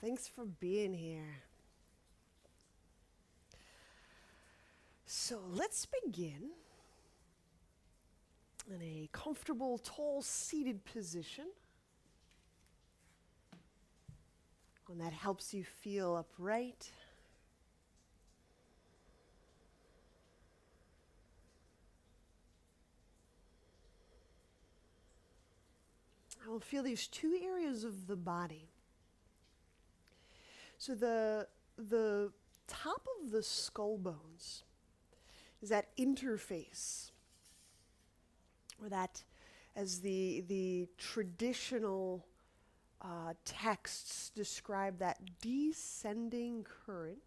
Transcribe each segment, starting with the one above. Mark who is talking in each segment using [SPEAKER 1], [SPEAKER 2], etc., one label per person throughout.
[SPEAKER 1] Thanks for being here. So let's begin in a comfortable, tall, seated position. One that helps you feel upright. I will feel these two areas of the body. So the top of the skull bones is that interface, or that, as the traditional texts describe, that descending current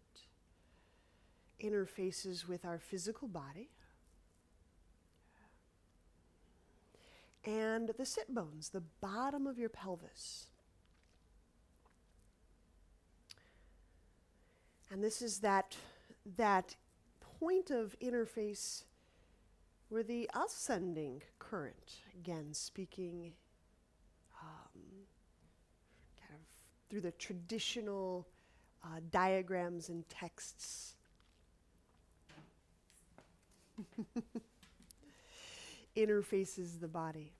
[SPEAKER 1] interfaces with our physical body. And the sit bones, the bottom of your pelvis. And this is that point of interface where the ascending current, again speaking kind of through the traditional diagrams and texts, interfaces the body.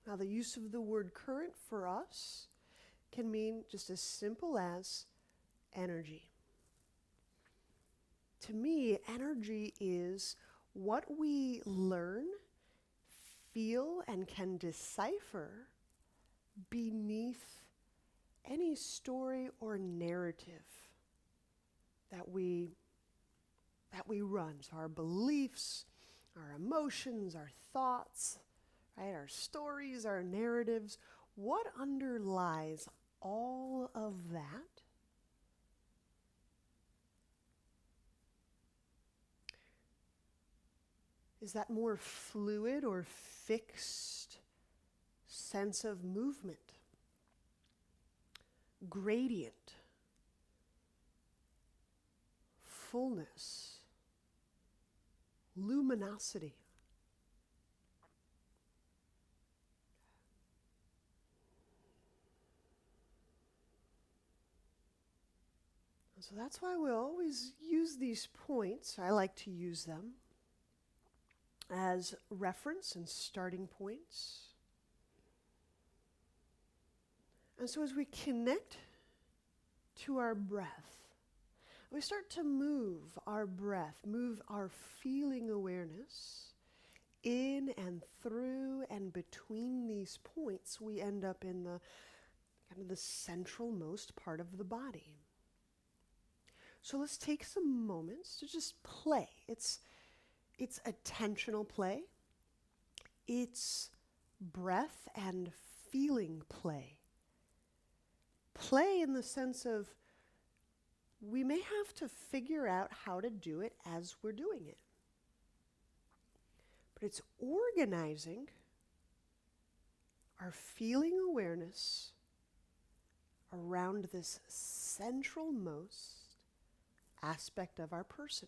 [SPEAKER 1] Now, the use of the word current for us can mean just as simple as energy. To me, energy is what we learn, feel, and can decipher beneath any story or narrative that we run. So our beliefs, our emotions, our thoughts, right? Our stories, our narratives. What underlies all of that? Is that more fluid or fixed sense of movement, gradient, fullness, luminosity? So that's why we always use these points. I like to use them as reference and starting points. And so as we connect to our breath, we start to move our breath, move our feeling awareness in and through and between these points, we end up in the kind of the centralmost part of the body. So let's take some moments to just play. It's attentional play. It's breath and feeling play. Play in the sense of we may have to figure out how to do it as we're doing it. But it's organizing our feeling awareness around this centralmost aspect of our person.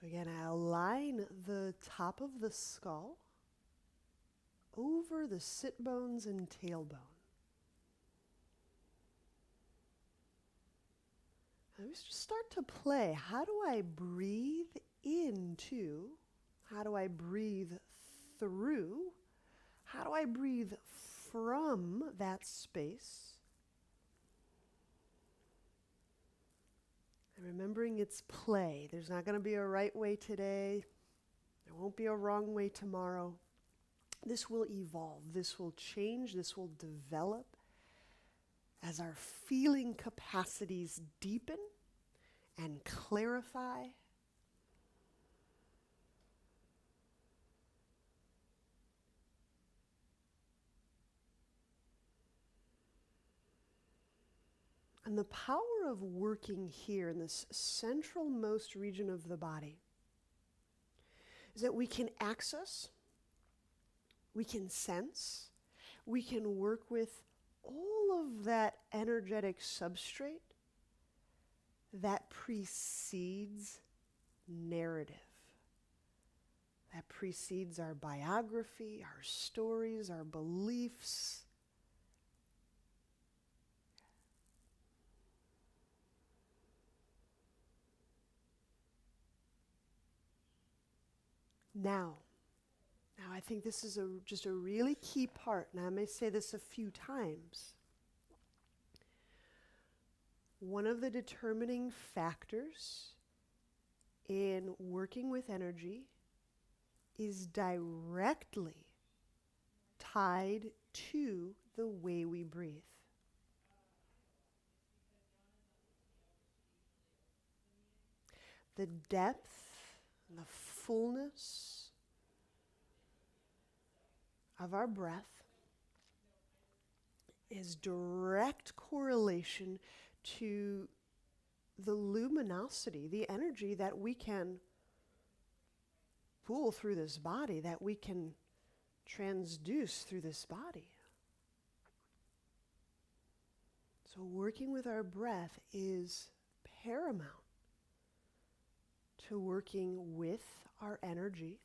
[SPEAKER 1] So again, I align the top of the skull over the sit bones and tailbone. And we just start to play. How do I breathe into? How do I breathe through? How do I breathe from that space? And remembering it's play. There's not going to be a right way today. There won't be a wrong way tomorrow. This will evolve. This will change. This will develop as our feeling capacities deepen and clarify. And the power of working here in this centralmost region of the body is that we can access, we can sense, we can work with all of that energetic substrate that precedes narrative, that precedes our biography, our stories, our beliefs. Now I think this is just a really key part, and I may say this a few times. One of the determining factors in working with energy is directly tied to the way we breathe. The depth and the fullness of our breath is direct correlation to the luminosity, the energy that we can pull through this body, that we can transduce through this body. So working with our breath is paramount to working with our energy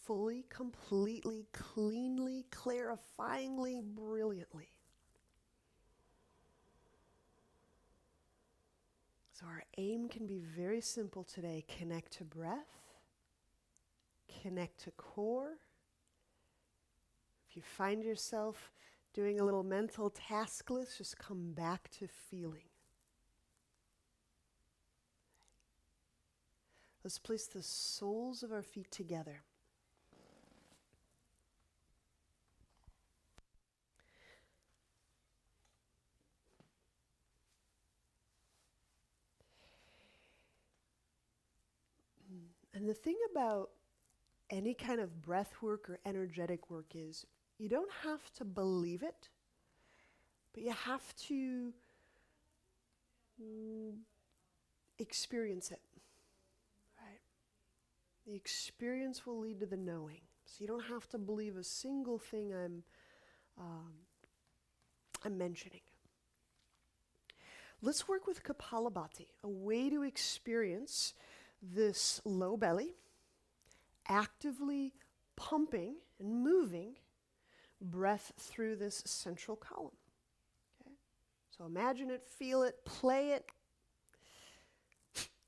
[SPEAKER 1] fully, completely, cleanly, clarifyingly, brilliantly. So our aim can be very simple today. Connect to breath, connect to core. If you find yourself doing a little mental task list, just come back to feeling. Let's place the soles of our feet together. And the thing about any kind of breath work or energetic work is you don't have to believe it, but you have to experience it. Right? The experience will lead to the knowing. So you don't have to believe a single thing I'm mentioning. Let's work with Kapalabhati, a way to experience this low belly, actively pumping and moving breath through this central column. Okay? So imagine it, feel it, play it.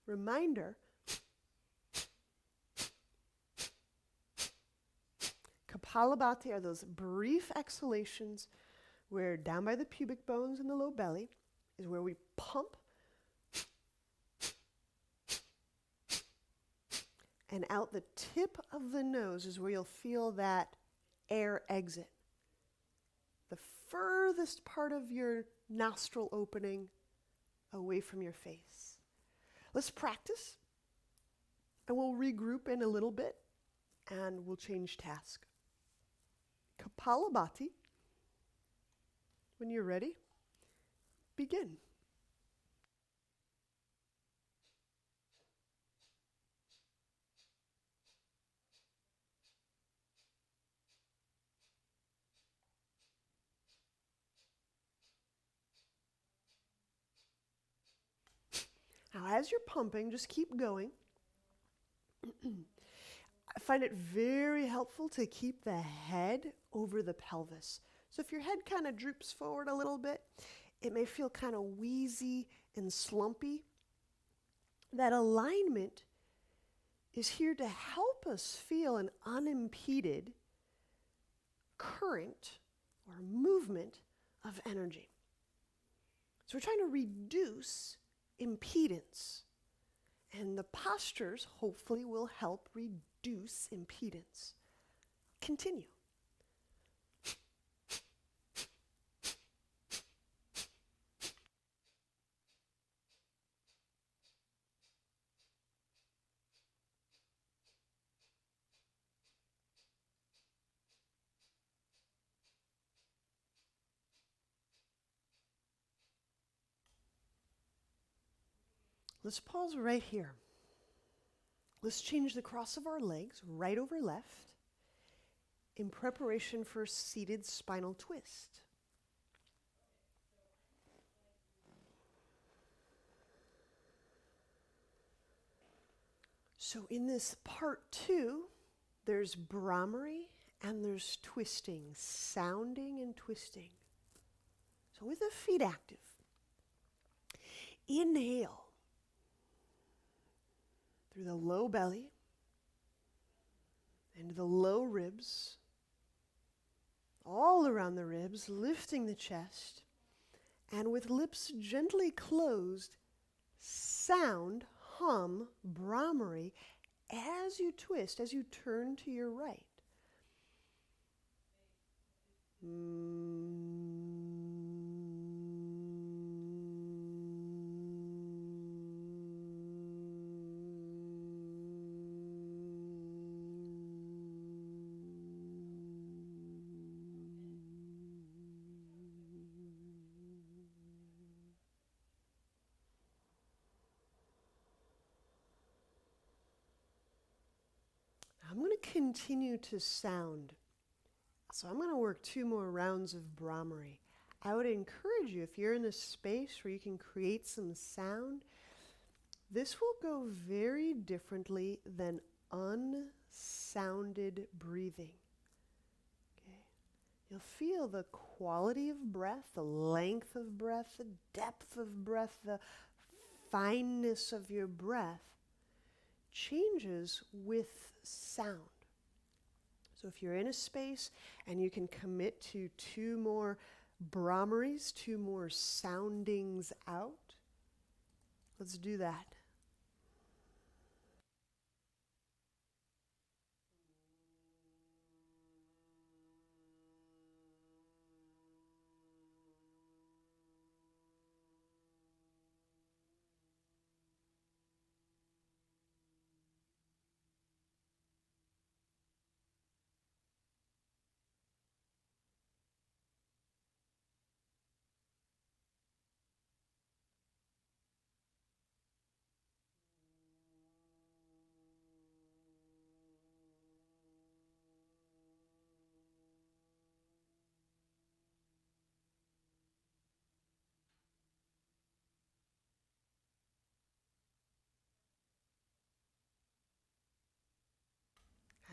[SPEAKER 1] Reminder, Kapalabhati are those brief exhalations where down by the pubic bones in the low belly is where we pump, and out the tip of the nose is where you'll feel that air exit. The furthest part of your nostril opening away from your face. Let's practice, and we'll regroup in a little bit, and we'll change task. Kapalabhati, when you're ready, begin. Now, as you're pumping, just keep going. I find it very helpful to keep the head over the pelvis. So if your head kind of droops forward a little bit, it may feel kind of wheezy and slumpy. That alignment is here to help us feel an unimpeded current or movement of energy. So we're trying to reduce impedance, and the postures hopefully will help reduce impedance. Continue. Let's pause right here. Let's change the cross of our legs, right over left, in preparation for a seated spinal twist. So in this part 2, there's Brahmari and there's twisting, sounding and twisting. So with the feet active, inhale through the low belly and the low ribs, all around the ribs, lifting the chest, and with lips gently closed, sound, hum, Brahmari as you twist, as you turn to your right. I'm going to continue to sound. So I'm going to work 2 more rounds of Brahmari. I would encourage you, if you're in a space where you can create some sound, this will go very differently than unsounded breathing. Okay? You'll feel the quality of breath, the length of breath, the depth of breath, the fineness of your breath changes with sound. So if you're in a space and you can commit to 2 more Brahmaris, 2 more soundings out, let's do that.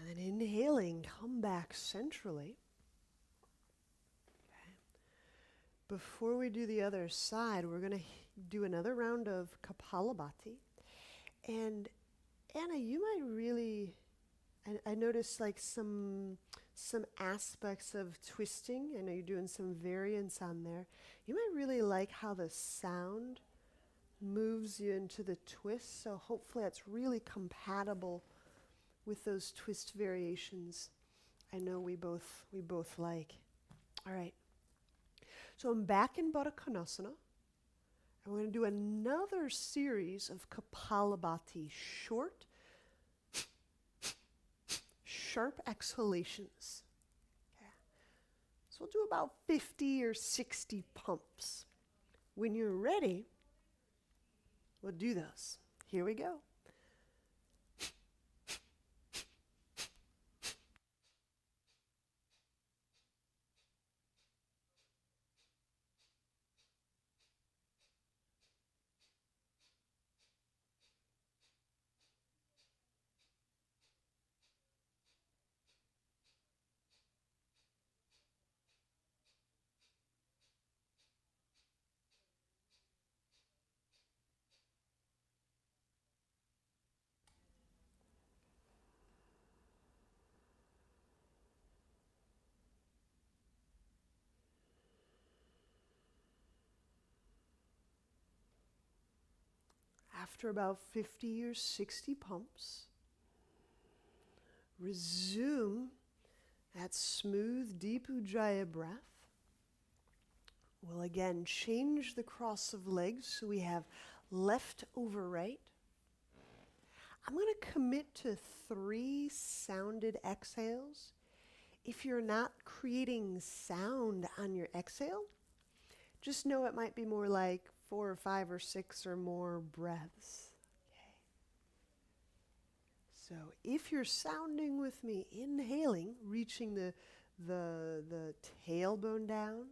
[SPEAKER 1] And then inhaling, come back centrally. Okay. Before we do the other side, we're going to do another round of Kapalabhati. And Anna, you might really, I noticed like some aspects of twisting. I know you're doing some variants on there. You might really like how the sound moves you into the twist. So hopefully that's really compatible with those twist variations I know we both like. All right. So I'm back in Baddha Konasana. And we're going to do another series of Kapalabhati, short, sharp exhalations. Okay. So we'll do about 50 or 60 pumps. When you're ready, we'll do those. Here we go. After about 50 or 60 pumps, resume that smooth, deep Ujjayi breath. We'll again change the cross of legs so we have left over right. I'm going to commit to 3 sounded exhales. If you're not creating sound on your exhale, Just know it might be more like 4 or 5 or 6 or more breaths. Okay. So if you're sounding with me, inhaling, reaching the tailbone down,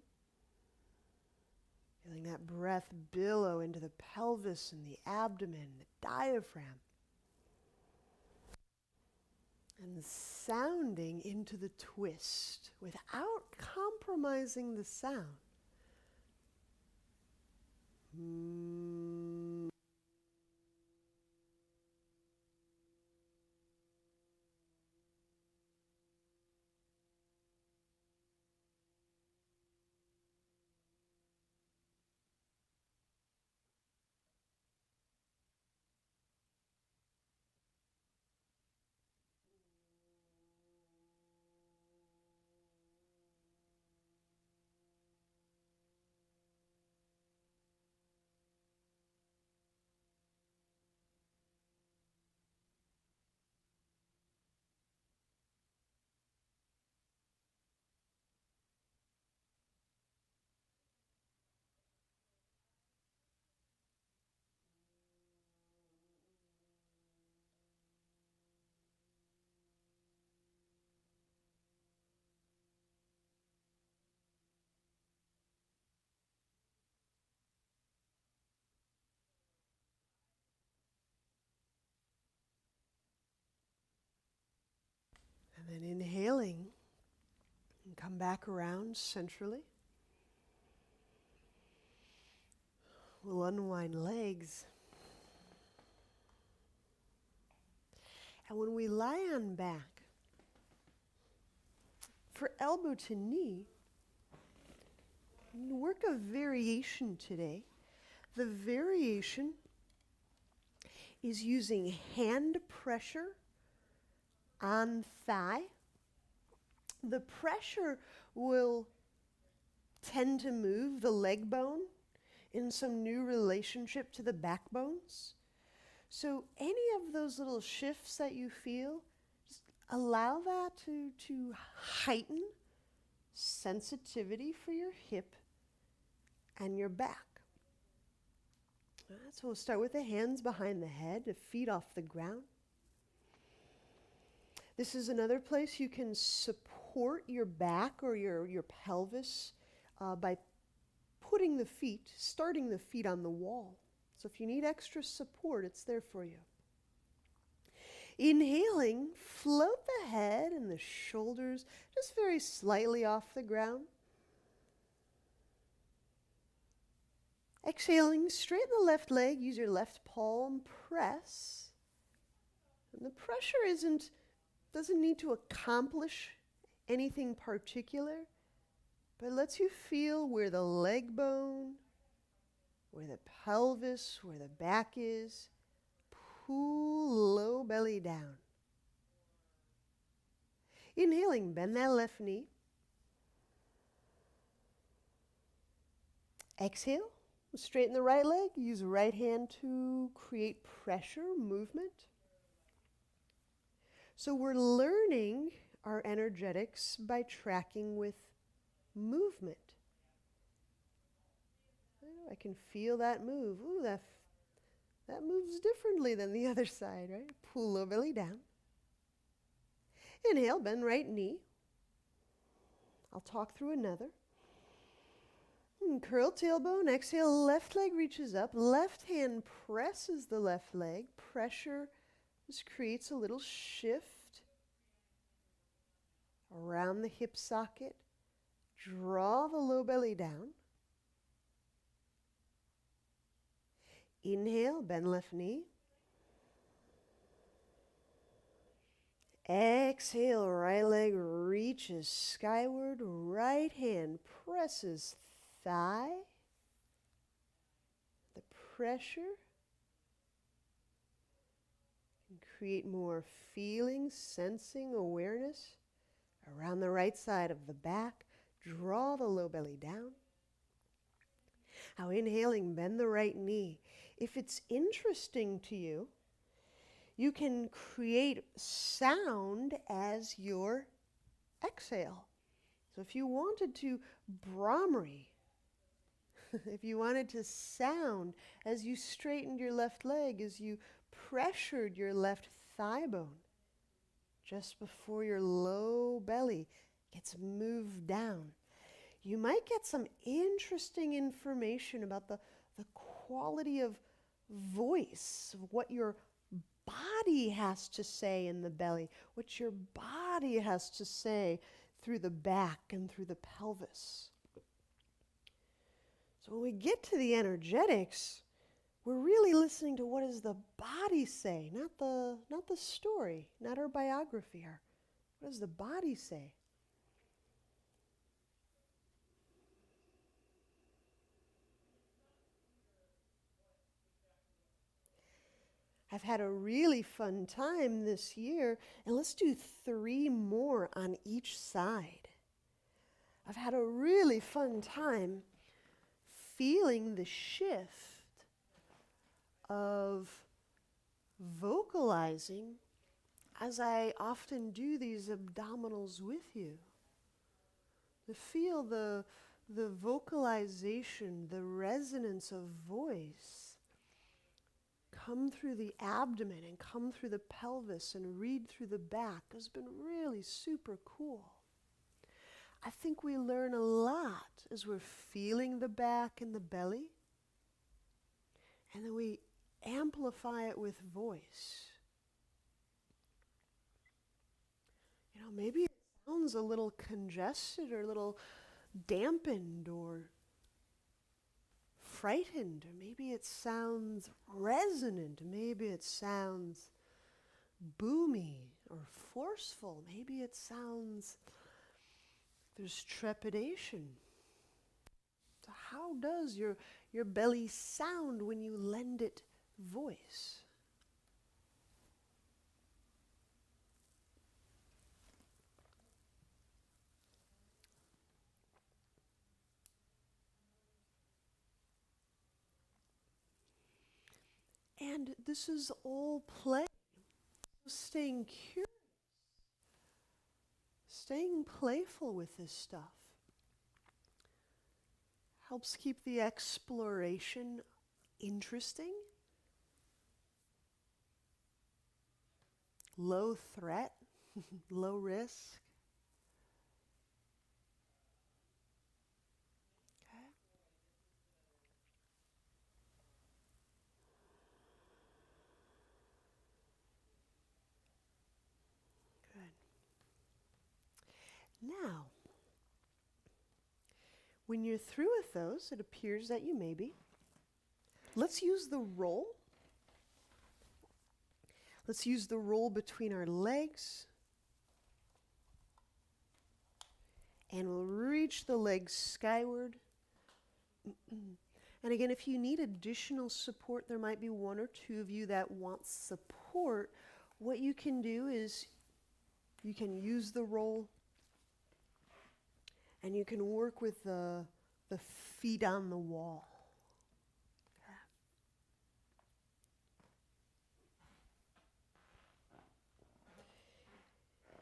[SPEAKER 1] feeling that breath billow into the pelvis and the abdomen, the diaphragm. And sounding into the twist without compromising the sound. And then inhaling, and come back around centrally. We'll unwind legs. And when we lie on back, for elbow to knee, work a variation today. The variation is using hand pressure on thigh. The pressure will tend to move the leg bone in some new relationship to the backbones. So any of those little shifts that you feel, just allow that to heighten sensitivity for your hip and your back. All right, so we'll start with the hands behind the head, the feet off the ground. This is another place you can support your back or your pelvis by putting the feet, starting the feet on the wall. So if you need extra support, it's there for you. Inhaling, float the head and the shoulders just very slightly off the ground. Exhaling, straighten the left leg, use your left palm, press. And the pressure doesn't need to accomplish anything particular, but it lets you feel where the leg bone, where the pelvis, where the back is. Pull low belly down. Inhaling, bend that left knee. Exhale, straighten the right leg. Use the right hand to create pressure, movement. So we're learning our energetics by tracking with movement. I can feel that move. Ooh, that moves differently than the other side, right? Pull low belly down. Inhale, bend right knee. I'll talk through another. Curl tailbone. Exhale, left leg reaches up. Left hand presses the left leg. Pressure just creates a little shift around the hip socket. Draw the low belly down. Inhale, bend left knee. Exhale, right leg reaches skyward. Right hand presses thigh. The pressure can create more feeling, sensing, awareness around the right side of the back. Draw the low belly down. Now inhaling, bend the right knee. If it's interesting to you, you can create sound as your exhale. So if you wanted to Brahmari, if you wanted to sound as you straightened your left leg, as you pressured your left thigh bone, just before your low belly gets moved down, you might get some interesting information about the quality of voice, of what your body has to say in the belly, what your body has to say through the back and through the pelvis. So when we get to the energetics, we're really listening to what does the body say, not the story, not our biography. What does the body say? I've had a really fun time this year, and let's do 3 more on each side. I've had a really fun time feeling the shift of vocalizing as I often do these abdominals with you. To feel the vocalization, the resonance of voice come through the abdomen and come through the pelvis and read through the back has been really super cool. I think we learn a lot as we're feeling the back and the belly, and then we amplify it with voice. You know, maybe it sounds a little congested or a little dampened or frightened, or maybe it sounds resonant, maybe it sounds boomy or forceful, maybe it sounds there's trepidation. So how does your belly sound when you lend it voice? And this is all play. Staying curious, staying playful with this stuff helps keep the exploration interesting, low threat, low risk. Okay. Good. Now, when you're through with those, it appears that you may be. Let's use the roll. Let's use the roll between our legs. And we'll reach the legs skyward. And again, if you need additional support, there might be 1 or 2 of you that want support. What you can do is you can use the roll and you can work with the feet on the wall.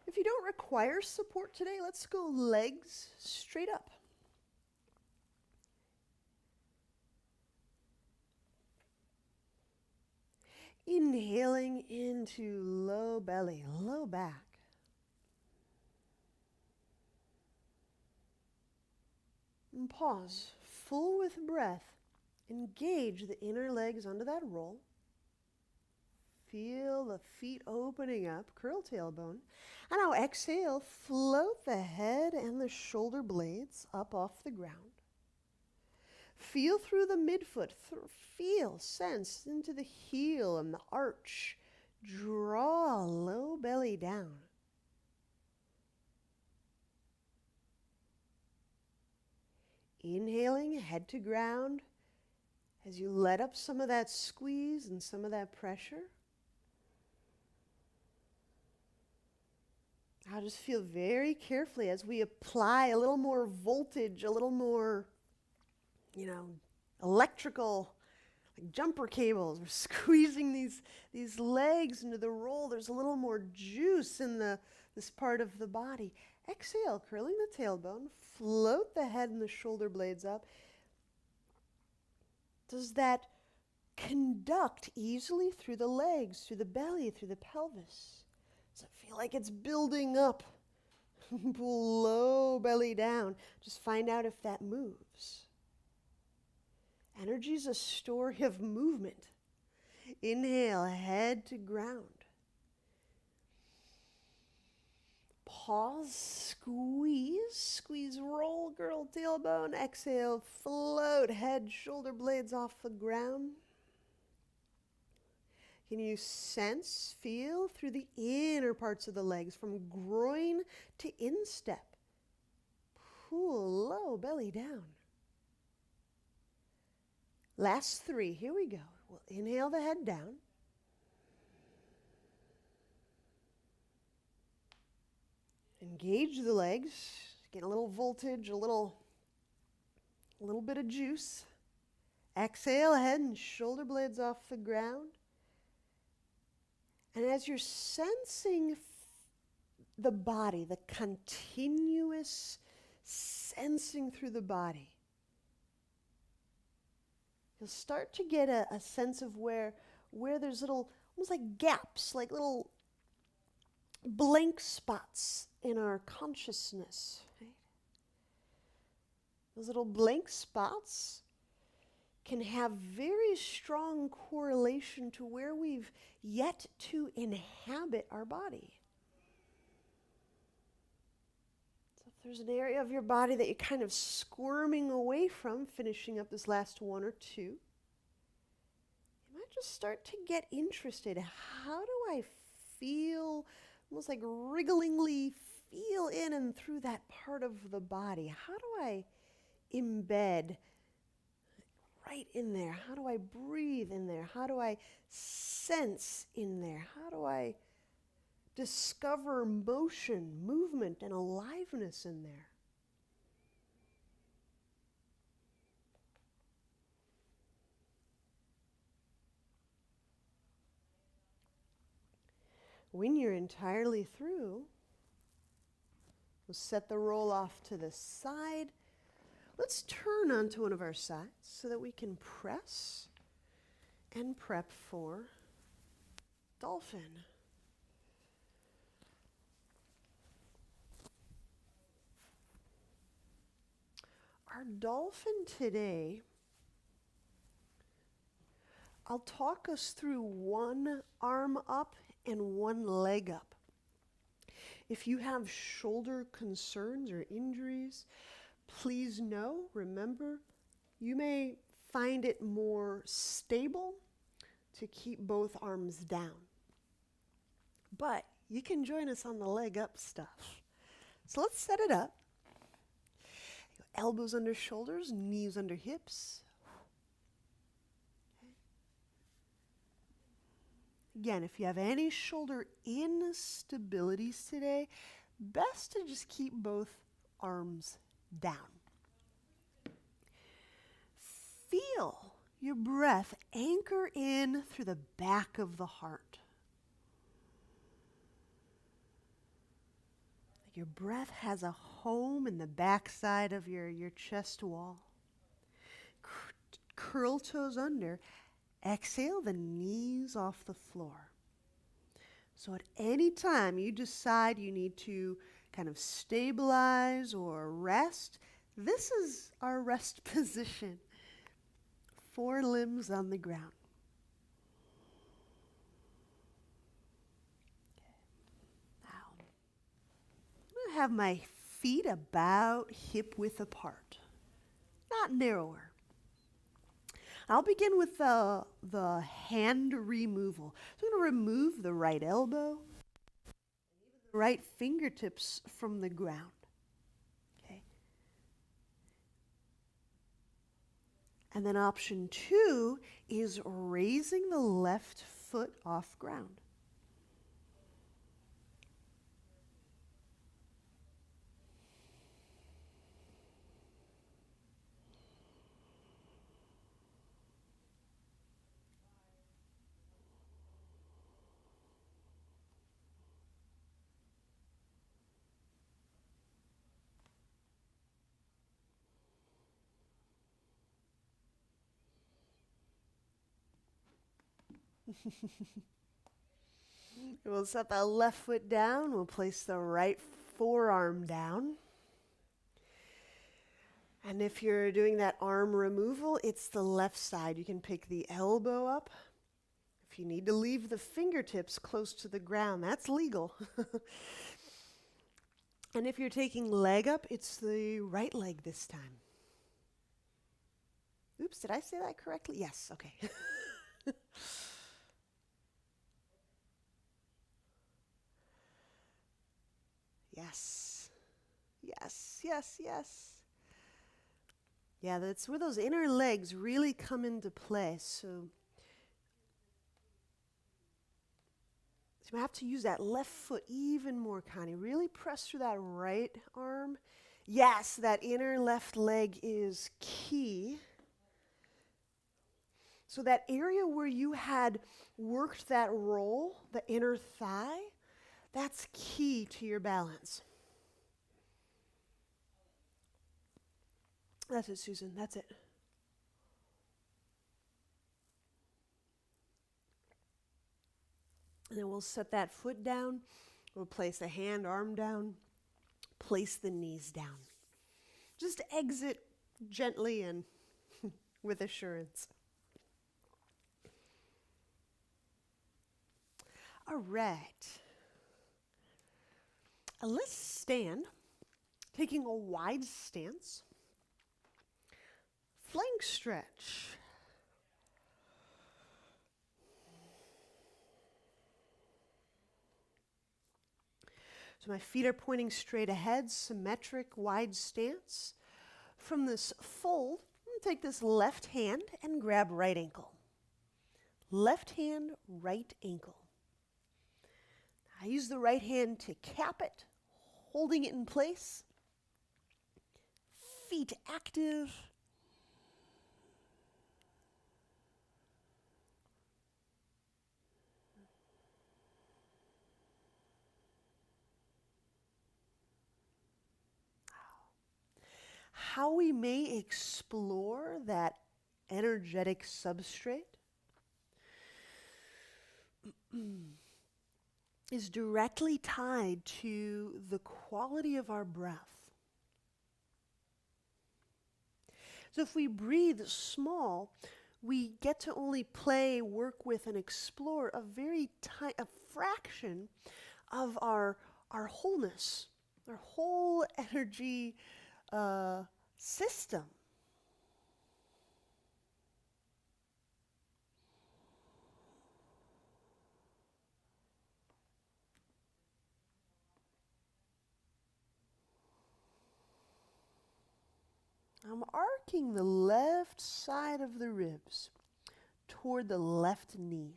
[SPEAKER 1] If you don't require support today, let's go legs straight up. Inhaling into low belly, low back. And pause, full with breath. Engage the inner legs under that roll. Feel the feet opening up, curl tailbone. And now exhale, float the head and the shoulder blades up off the ground. Feel through the midfoot, feel, sense into the heel and the arch. Draw low belly down. Inhaling, head to ground, as you let up some of that squeeze and some of that pressure. Now just feel very carefully as we apply a little more voltage, a little more, electrical, like jumper cables. We're squeezing these legs into the roll. There's a little more juice in this part of the body. Exhale, curling the tailbone. Float the head and the shoulder blades up. Does that conduct easily through the legs, through the belly, through the pelvis? Does it feel like it's building up? Pull low belly down. Just find out if that moves. Energy is a story of movement. Inhale, head to ground. Pause, squeeze, roll, girl, tailbone. Exhale, float, head, shoulder blades off the ground. Can you sense, feel through the inner parts of the legs from groin to instep? Pull low, belly down. Last 3, here we go. We'll inhale the head down. Engage the legs, get a little voltage, a little bit of juice. Exhale, head and shoulder blades off the ground. And as you're sensing the body, the continuous sensing through the body, you'll start to get a sense of where there's little, almost like gaps, like little blank spots in our consciousness. Right? Those little blank spots can have very strong correlation to where we've yet to inhabit our body. So if there's an area of your body that you're kind of squirming away from, finishing up this last 1 or 2, you might just start to get interested. How do I feel, almost like wrigglingly feel in and through that part of the body? How do I embed right in there? How do I breathe in there? How do I sense in there? How do I discover motion, movement, and aliveness in there? When you're entirely through, we'll set the roll off to the side. Let's turn onto one of our sides so that we can press and prep for dolphin. Our dolphin today, I'll talk us through one arm up and one leg up. If you have shoulder concerns or injuries, please remember, you may find it more stable to keep both arms down. But you can join us on the leg up stuff. So let's set it up. Elbows under shoulders, knees under hips. Again, if you have any shoulder instabilities today, best to just keep both arms down. Feel your breath anchor in through the back of the heart. Your breath has a home in the backside of your chest wall. Curl toes under. Exhale the knees off the floor. So at any time you decide you need to kind of stabilize or rest, this is our rest position. 4 limbs on the ground. Now, I'm going to have my feet about hip width apart, not narrower. I'll begin with the hand removal. So I'm going to remove the right elbow, the right fingertips from the ground. Okay. And then option 2 is raising the left foot off ground. We'll set the left foot down. We'll place the right forearm down. And if you're doing that arm removal, it's the left side. You can pick the elbow up. If you need to leave the fingertips close to the ground, that's legal. And if you're taking leg up, it's the right leg this time. Oops, did I say that correctly? Yes, okay. Yes, yes, yes, yes. Yeah, that's where those inner legs really come into play. So you have to use that left foot even more, Connie. Really press through that right arm. Yes, that inner left leg is key. So that area where you had worked that roll, the inner thigh, that's key to your balance. That's it, Susan. That's it. And then we'll set that foot down. We'll place the hand, arm down. Place the knees down. Just exit gently and with assurance. All right. Let's stand, taking a wide stance. Flank stretch. So my feet are pointing straight ahead, symmetric, wide stance. From this fold, I'm going to take this left hand and grab right ankle. Left hand, right ankle. I use the right hand to cap it, holding it in place. Feet active. How we may explore that energetic substrate is directly tied to the quality of our breath. So if we breathe small, we get to only play, work with, and explore a fraction of our wholeness, our whole energy system. I'm arcing the left side of the ribs toward the left knee.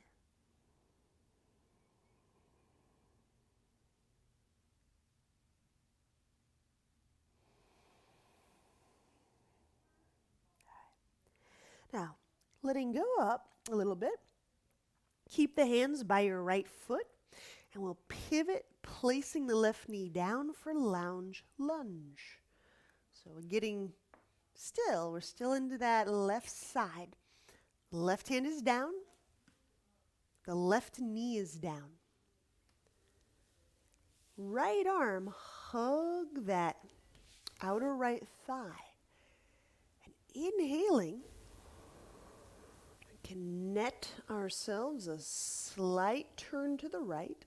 [SPEAKER 1] Now, letting go up a little bit. Keep the hands by your right foot, and we'll pivot, placing the left knee down for lounge lunge. So we're getting still. We're still into that left side. The left hand is down. The left knee is down. Right arm, hug that outer right thigh. And inhaling, we can net ourselves a slight turn to the right.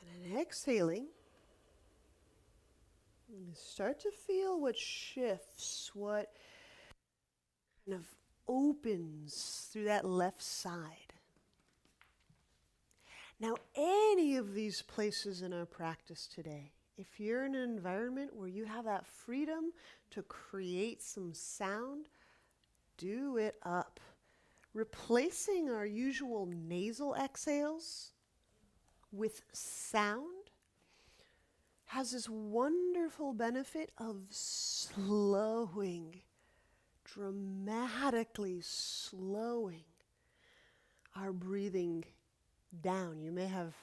[SPEAKER 1] And then exhaling, start to feel what shifts, what kind of opens through that left side. Now, any of these places in our practice today, if you're in an environment where you have that freedom to create some sound, do it up. Replacing our usual nasal exhales with sound has this wonderful benefit of slowing, dramatically slowing our breathing down. You may have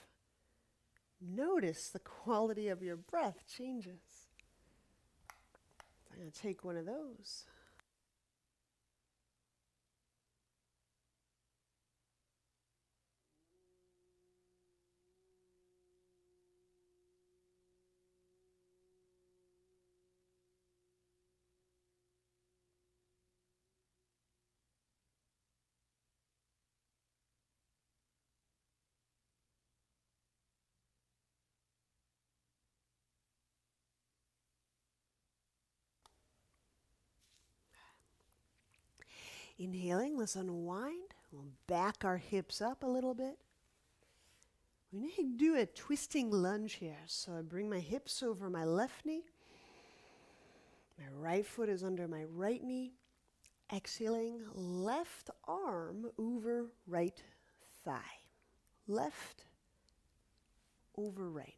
[SPEAKER 1] noticed the quality of your breath changes. I'm going to take one of those. Inhaling, let's unwind. We'll back our hips up a little bit. We need to do a twisting lunge here. So I bring my hips over my left knee. My right foot is under my right knee. Exhaling, left arm over right thigh. Left over right.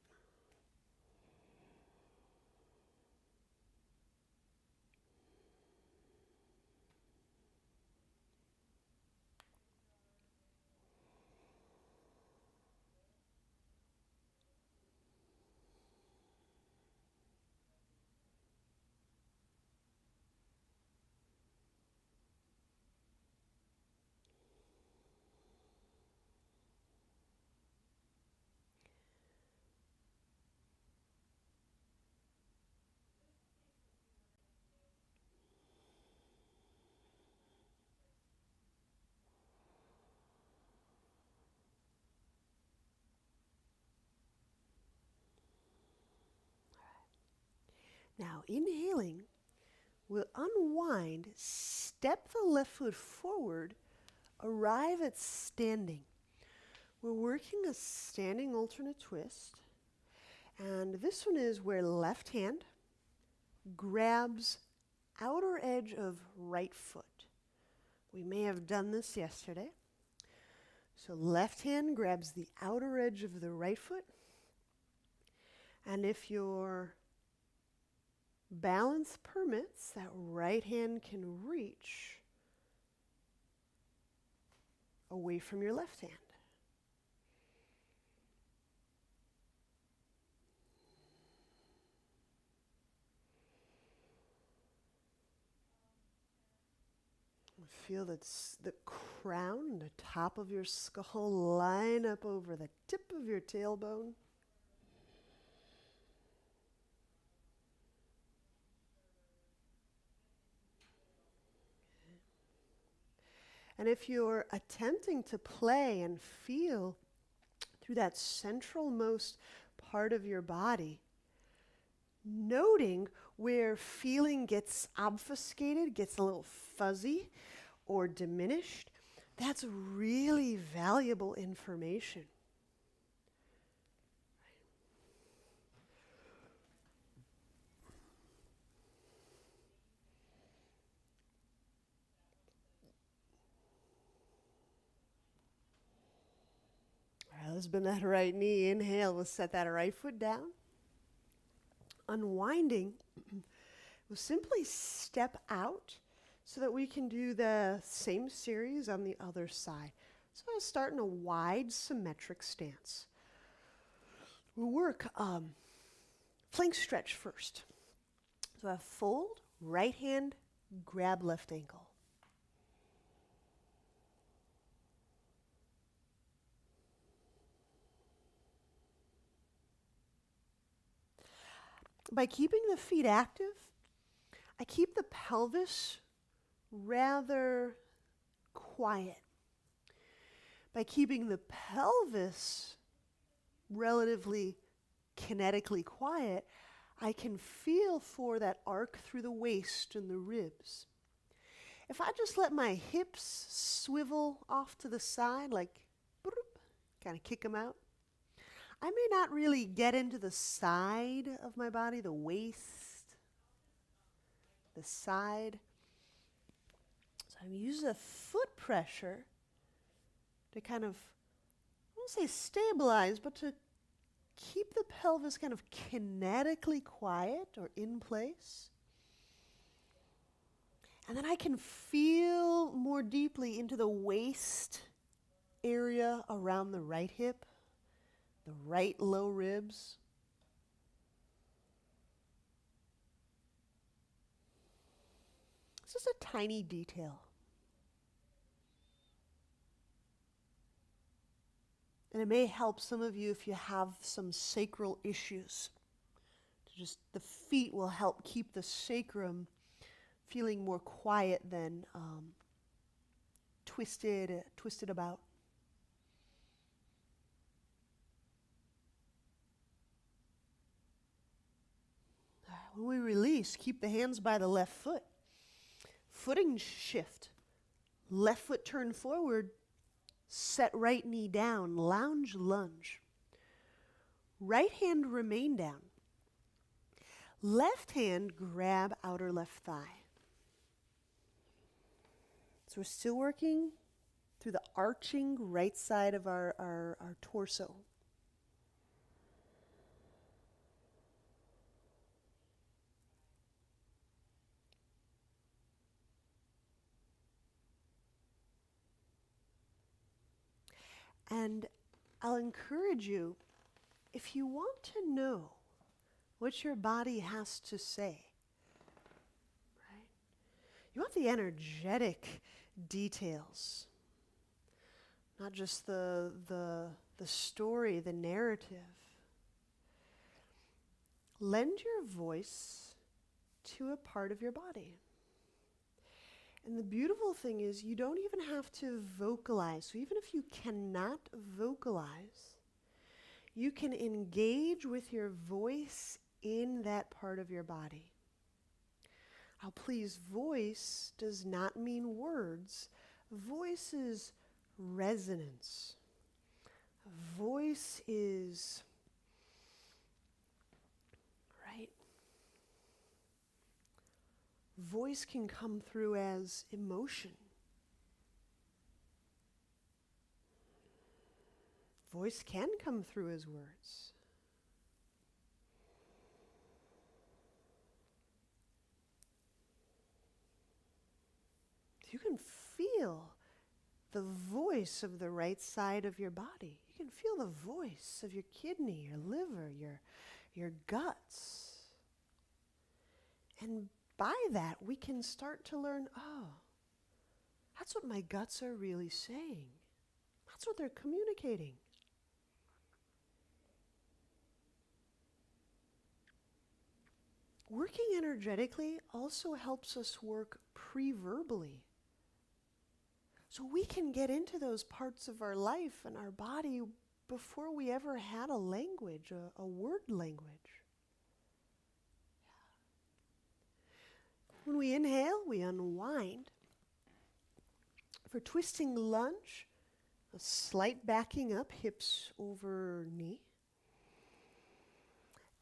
[SPEAKER 1] Now, inhaling, we'll unwind, step the left foot forward, arrive at standing. We're working a standing alternate twist. And this one is where left hand grabs outer edge of right foot. We may have done this yesterday. So left hand grabs the outer edge of the right foot. And if your balance permits, that right hand can reach away from your left hand. Feel that the crown, the top of your skull line up over the tip of your tailbone. And if you're attempting to play and feel through that centralmost part of your body, noting where feeling gets obfuscated, gets a little fuzzy or diminished, that's really valuable information. All right, let's bend that right knee. Inhale, we'll set that right foot down. Unwinding, we'll simply step out so that we can do the same series on the other side. So I'll start in a wide symmetric stance. We'll work flank stretch first. So I fold, right hand, grab left ankle. By keeping the feet active, I keep the pelvis rather quiet. By keeping the pelvis relatively kinetically quiet, I can feel for that arc through the waist and the ribs. If I just let my hips swivel off to the side, like, kind of kick them out, I may not really get into the side of my body, the waist, the side. So I'm using a foot pressure to kind of, I won't say stabilize, but to keep the pelvis kind of kinetically quiet or in place. And then I can feel more deeply into the waist area around the right hip, the right low ribs. This is a tiny detail. And it may help some of you if you have some sacral issues. Just the feet will help keep the sacrum feeling more quiet than twisted about. When we release, keep the hands by the left foot. Footing shift. Left foot turn forward, set right knee down, lounge lunge. Right hand remain down. Left hand grab outer left thigh. So we're still working through the arching right side of our torso. And I'll encourage you, if you want to know what your body has to say, right? You want the energetic details, not just the story, the narrative. Lend your voice to a part of your body. And the beautiful thing is you don't even have to vocalize. So even if you cannot vocalize, you can engage with your voice in that part of your body. Now please, voice does not mean words. Voice is resonance. Voice is, right? Voice can come through as emotion. Voice can come through as words. You can feel the voice of the right side of your body. You can feel the voice of your kidney, your liver, your guts. And by that, we can start to learn, oh, that's what my guts are really saying. That's what they're communicating. Working energetically also helps us work pre-verbally. So we can get into those parts of our life and our body before we ever had a language, a word language. When we inhale, we unwind. For twisting lunge, a slight backing up, hips over knee.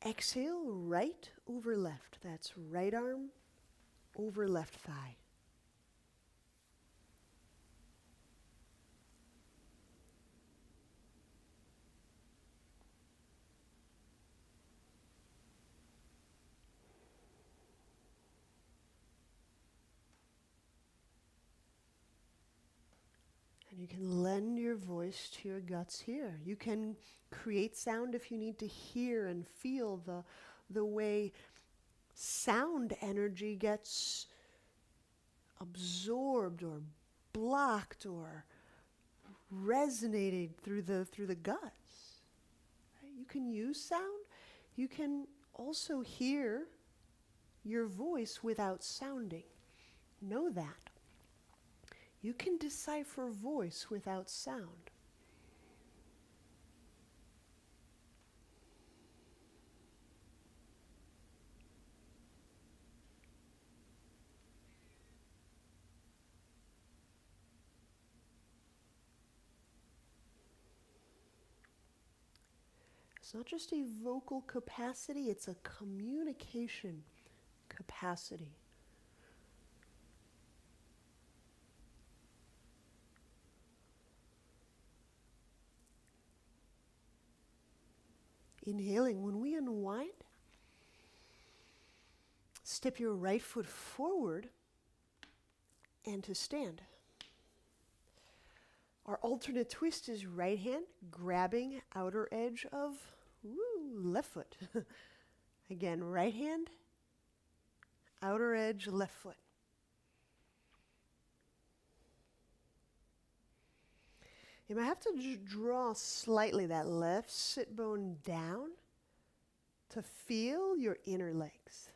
[SPEAKER 1] Exhale, right over left. That's right arm over left thigh. And you can lend your voice to your guts here. You can create sound if you need to hear and feel the way sound energy gets absorbed or blocked or resonated through the guts. Right? You can use sound. You can also hear your voice without sounding. Know that. You can decipher voice without sound. It's not just a vocal capacity, it's a communication capacity. Inhaling, when we unwind, step your right foot forward and to stand. Our alternate twist is right hand grabbing outer edge of left foot. Again, right hand, outer edge, left foot. You might have to draw slightly that left sit bone down to feel your inner legs.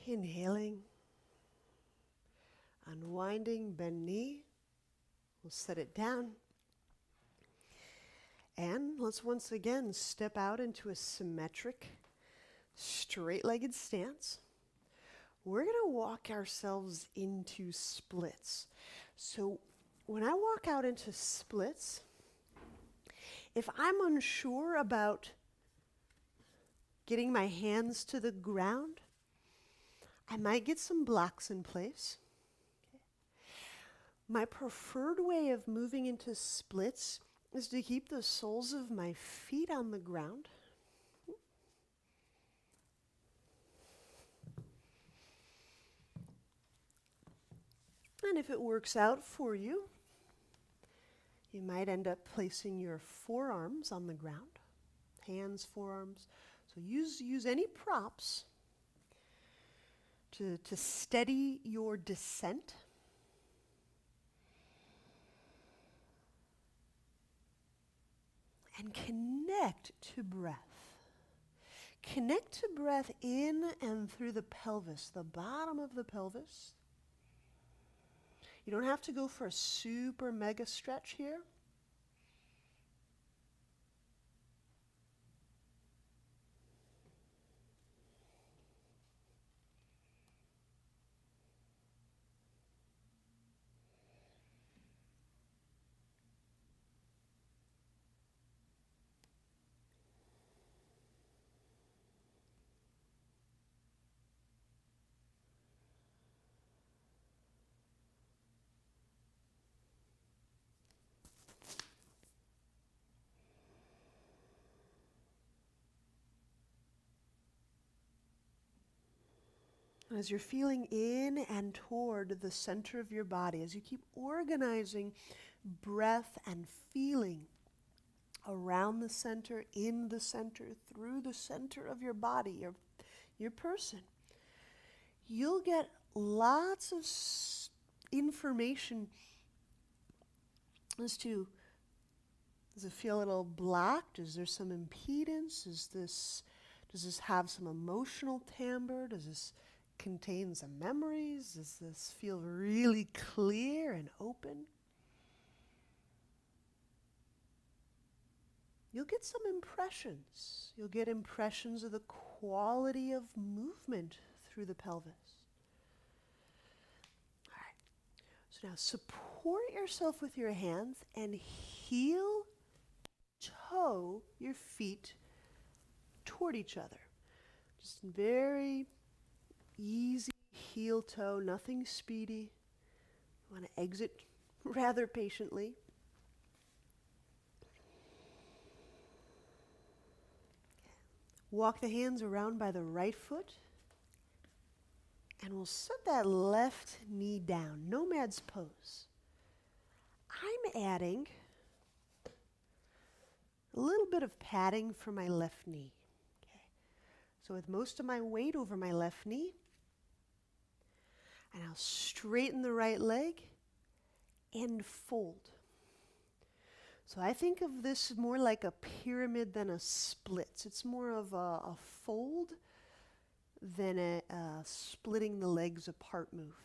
[SPEAKER 1] Inhaling, unwinding, bend knee. We'll set it down. And let's once again step out into a symmetric, straight-legged stance. We're going to walk ourselves into splits. So when I walk out into splits, if I'm unsure about getting my hands to the ground, I might get some blocks in place. My preferred way of moving into splits is to keep the soles of my feet on the ground. And if it works out for you, you might end up placing your forearms on the ground, hands, forearms. So use any props to steady your descent. And connect to breath. Connect to breath in and through the pelvis, the bottom of the pelvis. You don't have to go for a super mega stretch here. As you're feeling in and toward the center of your body, as you keep organizing breath and feeling around the center, in the center, through the center of your body, your person, you'll get lots of information as to, does it feel a little blocked? Is there some impedance? Does this have some emotional timbre? Does this contain some memories? Does this feel really clear and open? You'll get some impressions. You'll get impressions of the quality of movement through the pelvis. All right. So now support yourself with your hands and heel toe your feet toward each other. Just very easy heel toe, nothing speedy. You want to exit rather patiently. Walk the hands around by the right foot. And we'll set that left knee down, nomad's pose. I'm adding a little bit of padding for my left knee. Okay. So with most of my weight over my left knee, and I'll straighten the right leg and fold. So I think of this more like a pyramid than a split. It's more of a fold than a splitting the legs apart move.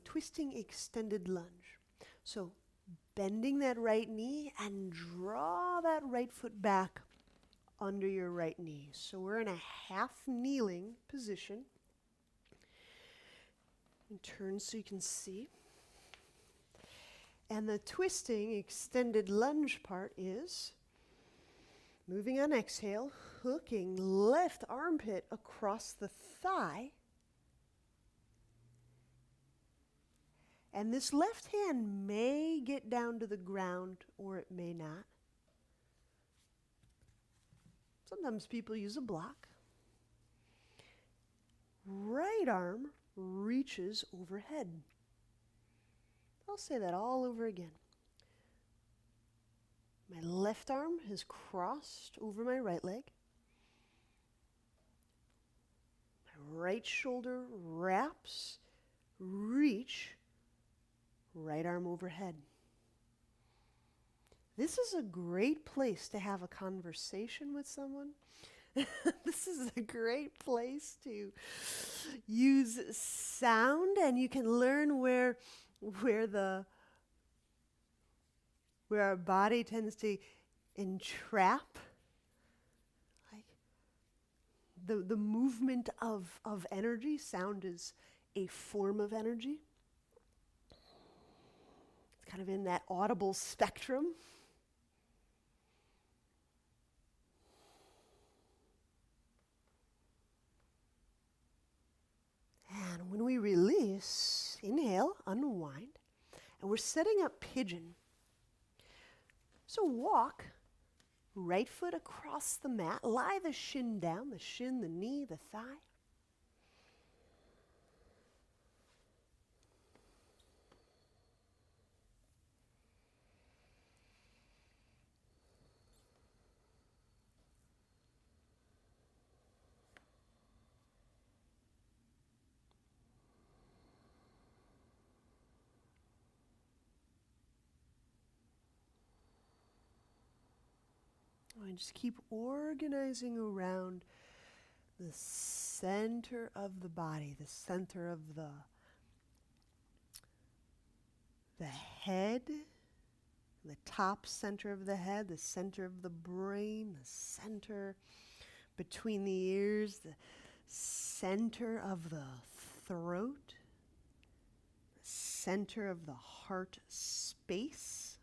[SPEAKER 1] Twisting extended lunge. So bending that right knee and draw that right foot back under your right knee. So we're in a half kneeling position. And turn so you can see. And the twisting extended lunge part is moving on exhale, hooking left armpit across the thigh. And this left hand may get down to the ground or it may not. Sometimes people use a block. Right arm reaches overhead. I'll say that all over again. My left arm has crossed over my right leg. My right shoulder wraps, reach, right arm overhead. This is a great place to have a conversation with someone. This is a great place to use sound, and you can learn where our body tends to entrap, like the movement of energy. Sound is a form of energy. It's kind of in that audible spectrum. And when we release, inhale, unwind, and we're setting up pigeon. So walk, right foot across the mat, lie the shin down, the shin, the knee, the thigh. And just keep organizing around the center of the body, the center of the head, the top center of the head, the center of the brain, the center between the ears, the center of the throat, the center of the heart space.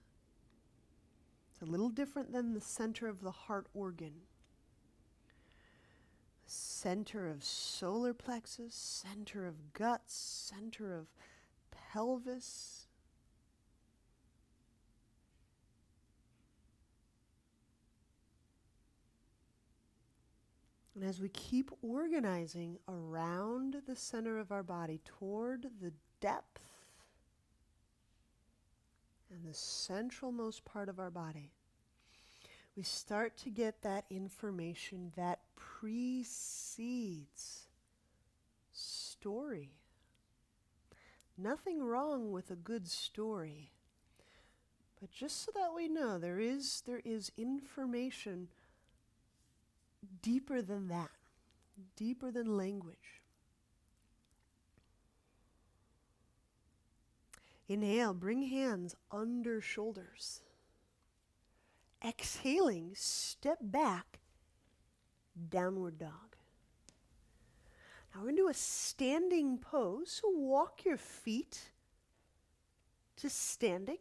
[SPEAKER 1] It's a little different than the center of the heart organ. Center of solar plexus, center of guts, center of pelvis. And as we keep organizing around the center of our body toward the depth and the centralmost part of our body, we start to get that information that precedes story. Nothing wrong with a good story, but just so that we know, there is information deeper than that, deeper than language. Inhale, bring hands under shoulders. Exhaling, step back, downward dog. Now we're going to do a standing pose, so walk your feet to standing.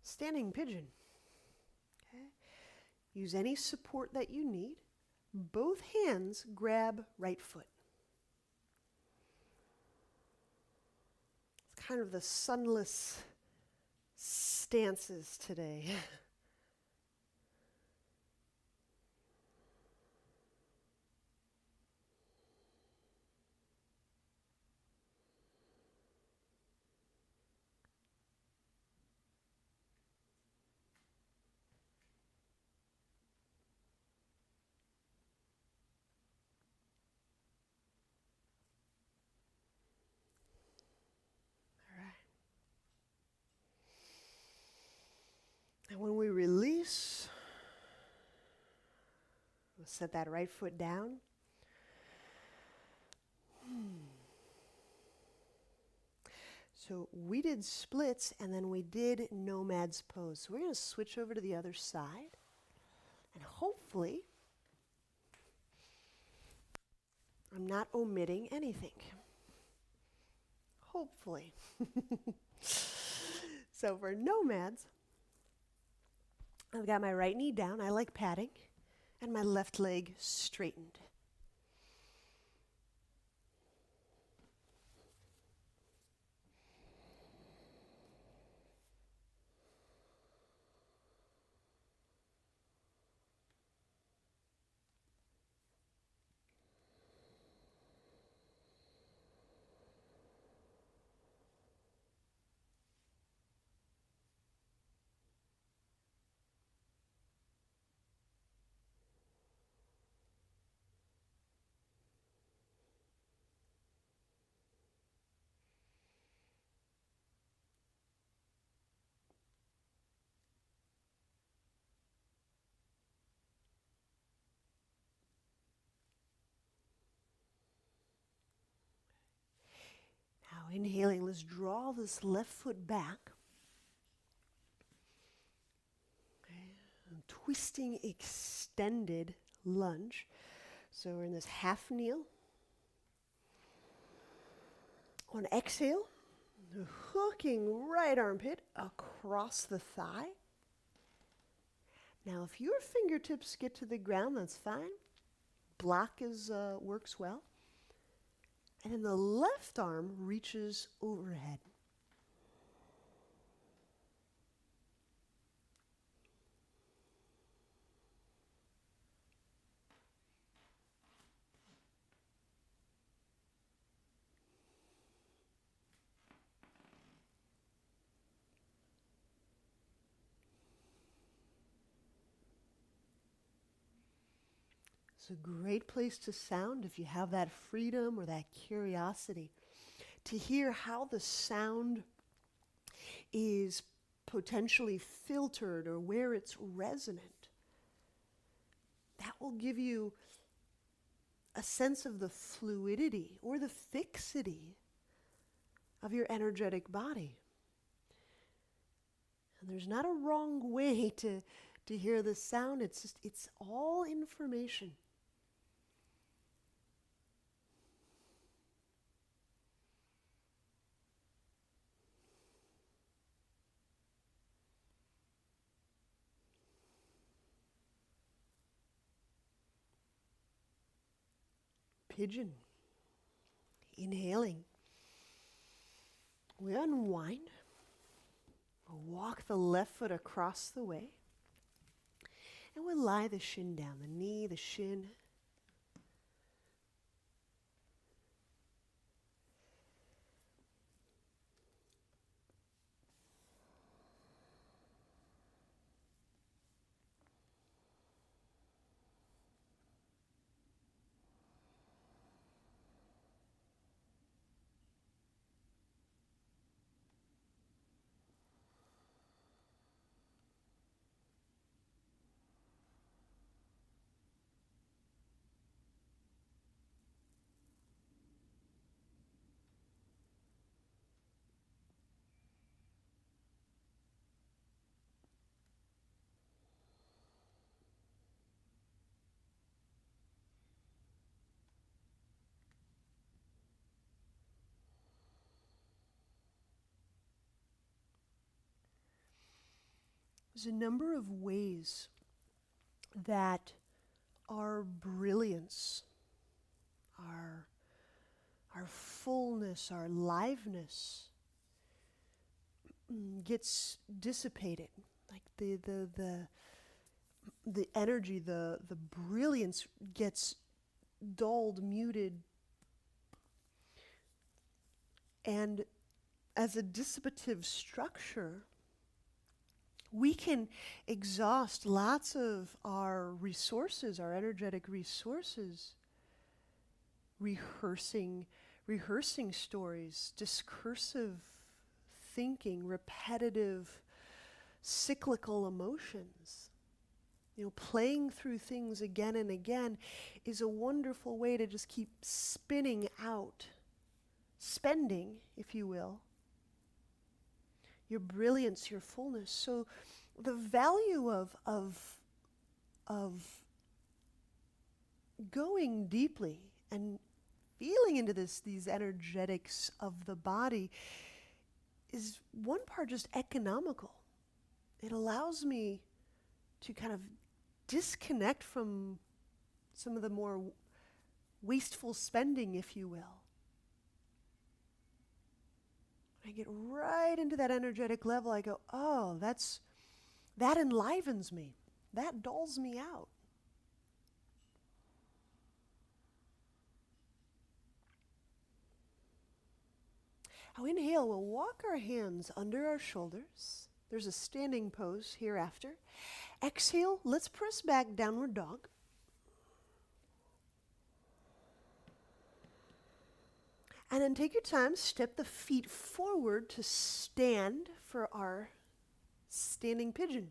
[SPEAKER 1] Standing pigeon. Okay. Use any support that you need. Both hands grab right foot. It's kind of the sunless stances today. And when we release, we'll set that right foot down. So we did splits and then we did nomad's pose. So we're going to switch over to the other side. And hopefully, I'm not omitting anything. Hopefully. So for nomads, I've got my right knee down, I like padding, and my left leg straightened. Inhaling, let's draw this left foot back. Okay. And twisting, extended lunge. So we're in this half kneel. On exhale, hooking right armpit across the thigh. Now, if your fingertips get to the ground, that's fine. Block works well. And then the left arm reaches overhead. It's a great place to sound if you have that freedom or that curiosity to hear how the sound is potentially filtered or where it's resonant. That will give you a sense of the fluidity or the fixity of your energetic body. And there's not a wrong way to hear the sound. It's all information. Pigeon. Inhaling. We unwind. We'll walk the left foot across the way. And we'll lie the shin down, the knee, the shin. There's a number of ways that our brilliance, our fullness, our liveness gets dissipated. Like the energy, the brilliance gets dulled, muted. And as a dissipative structure, we can exhaust lots of our resources, our energetic resources, rehearsing stories, discursive thinking, repetitive, cyclical emotions. Playing through things again and again is a wonderful way to just keep spinning out, spending, if you will, your brilliance, your fullness. So the value of going deeply and feeling into these energetics of the body is one part just economical. It allows me to kind of disconnect from some of the more wasteful spending, if you will. I get right into that energetic level. I go, oh, that enlivens me. That dulls me out. Now inhale, we'll walk our hands under our shoulders. There's a standing pose hereafter. Exhale, let's press back, downward dog. And then take your time, step the feet forward to stand for our standing pigeon.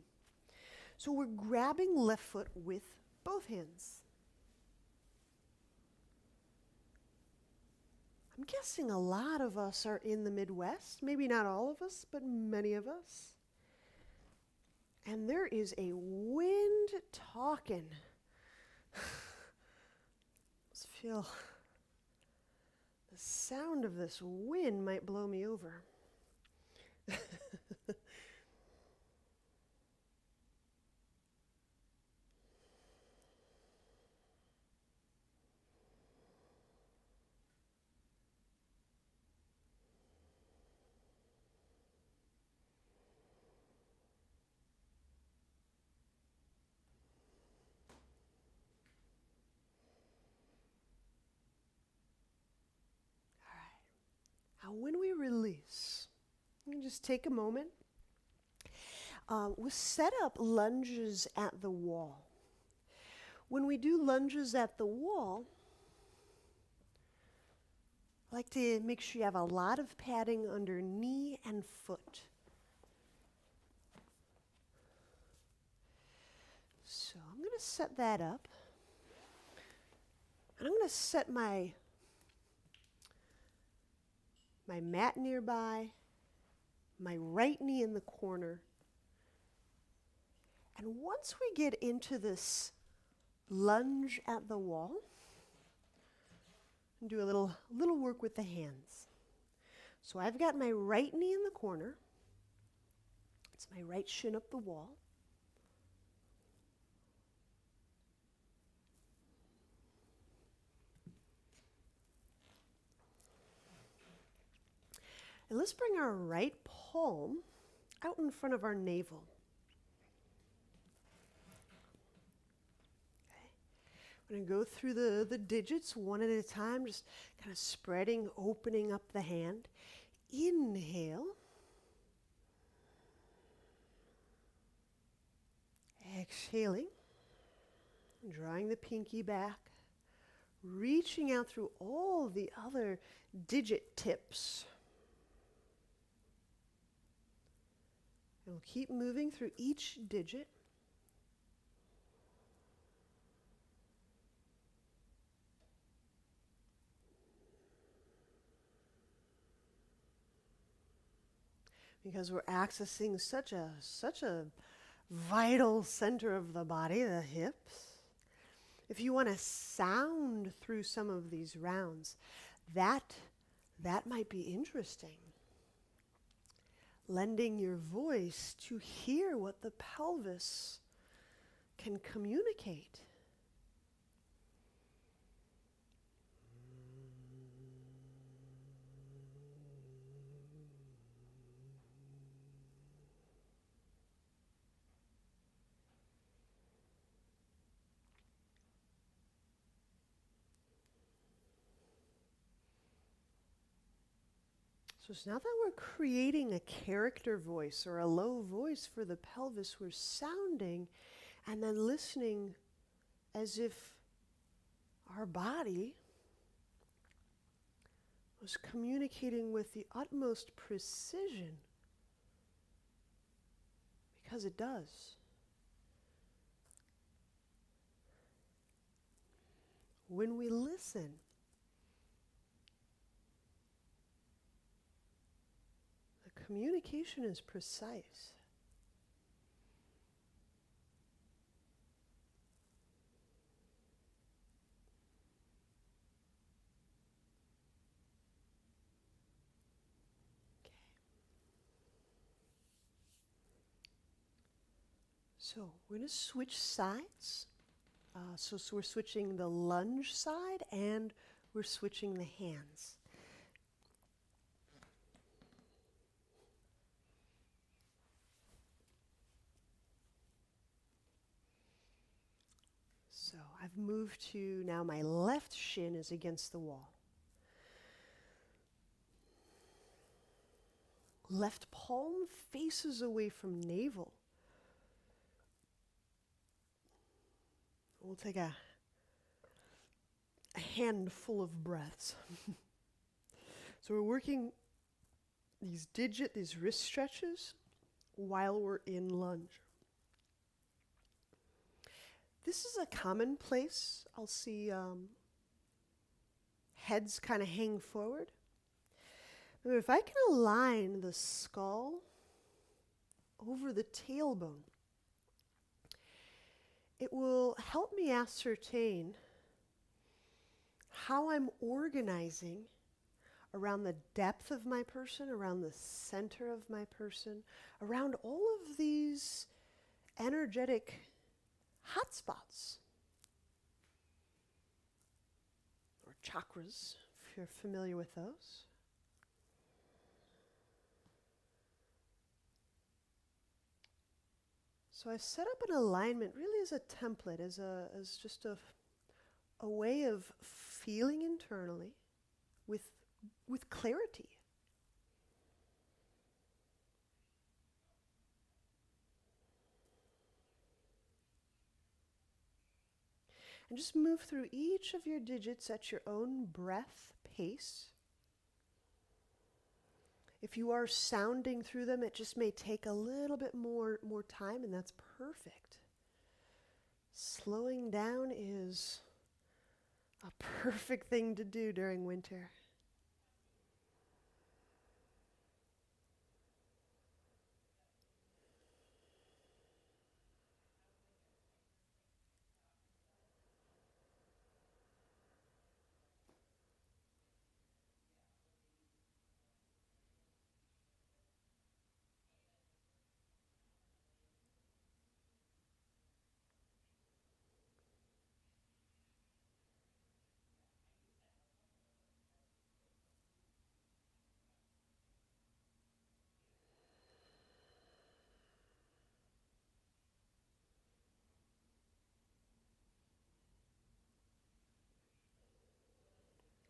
[SPEAKER 1] So we're grabbing left foot with both hands. I'm guessing a lot of us are in the Midwest. Maybe not all of us, but many of us. And there is a wind talking. Let's feel the sound of this wind might blow me over. Now, when we release, you can just take a moment. We set up lunges at the wall. When we do lunges at the wall, I like to make sure you have a lot of padding under knee and foot. So I'm going to set that up. And I'm going to set my mat nearby, my right knee in the corner. And once we get into this lunge at the wall, and do a little work with the hands. So I've got my right knee in the corner. It's my right shin up the wall. And let's bring our right palm out in front of our navel. Okay. I'm going to go through the digits one at a time, just kind of spreading, opening up the hand. Inhale. Exhaling. Drawing the pinky back. Reaching out through all the other digit tips. And we'll keep moving through each digit. Because we're accessing such a vital center of the body, the hips. If you want to sound through some of these rounds, that might be interesting. Lending your voice to hear what the pelvis can communicate. So it's not that we're creating a character voice or a low voice for the pelvis. We're sounding and then listening as if our body was communicating with the utmost precision, because it does. When we listen, the communication is precise. So we're going to switch sides. So we're switching the lunge side and we're switching the hands. So I've moved to now my left shin is against the wall. Left palm faces away from navel. We'll take a handful of breaths. So we're working these wrist stretches while we're in lunge. This is a common place. I'll see Heads kind of hang forward. Now, if I can align the skull over the tailbone, it will help me ascertain how I'm organizing around the depth of my person, around the center of my person, around all of these energetic hotspots, or chakras, if you're familiar with those. So I set up an alignment really as a template, as just a way of feeling internally with clarity. And just move through each of your digits at your own breath pace. If you are sounding through them, it just may take a little bit more time, and that's perfect. Slowing down is a perfect thing to do during winter.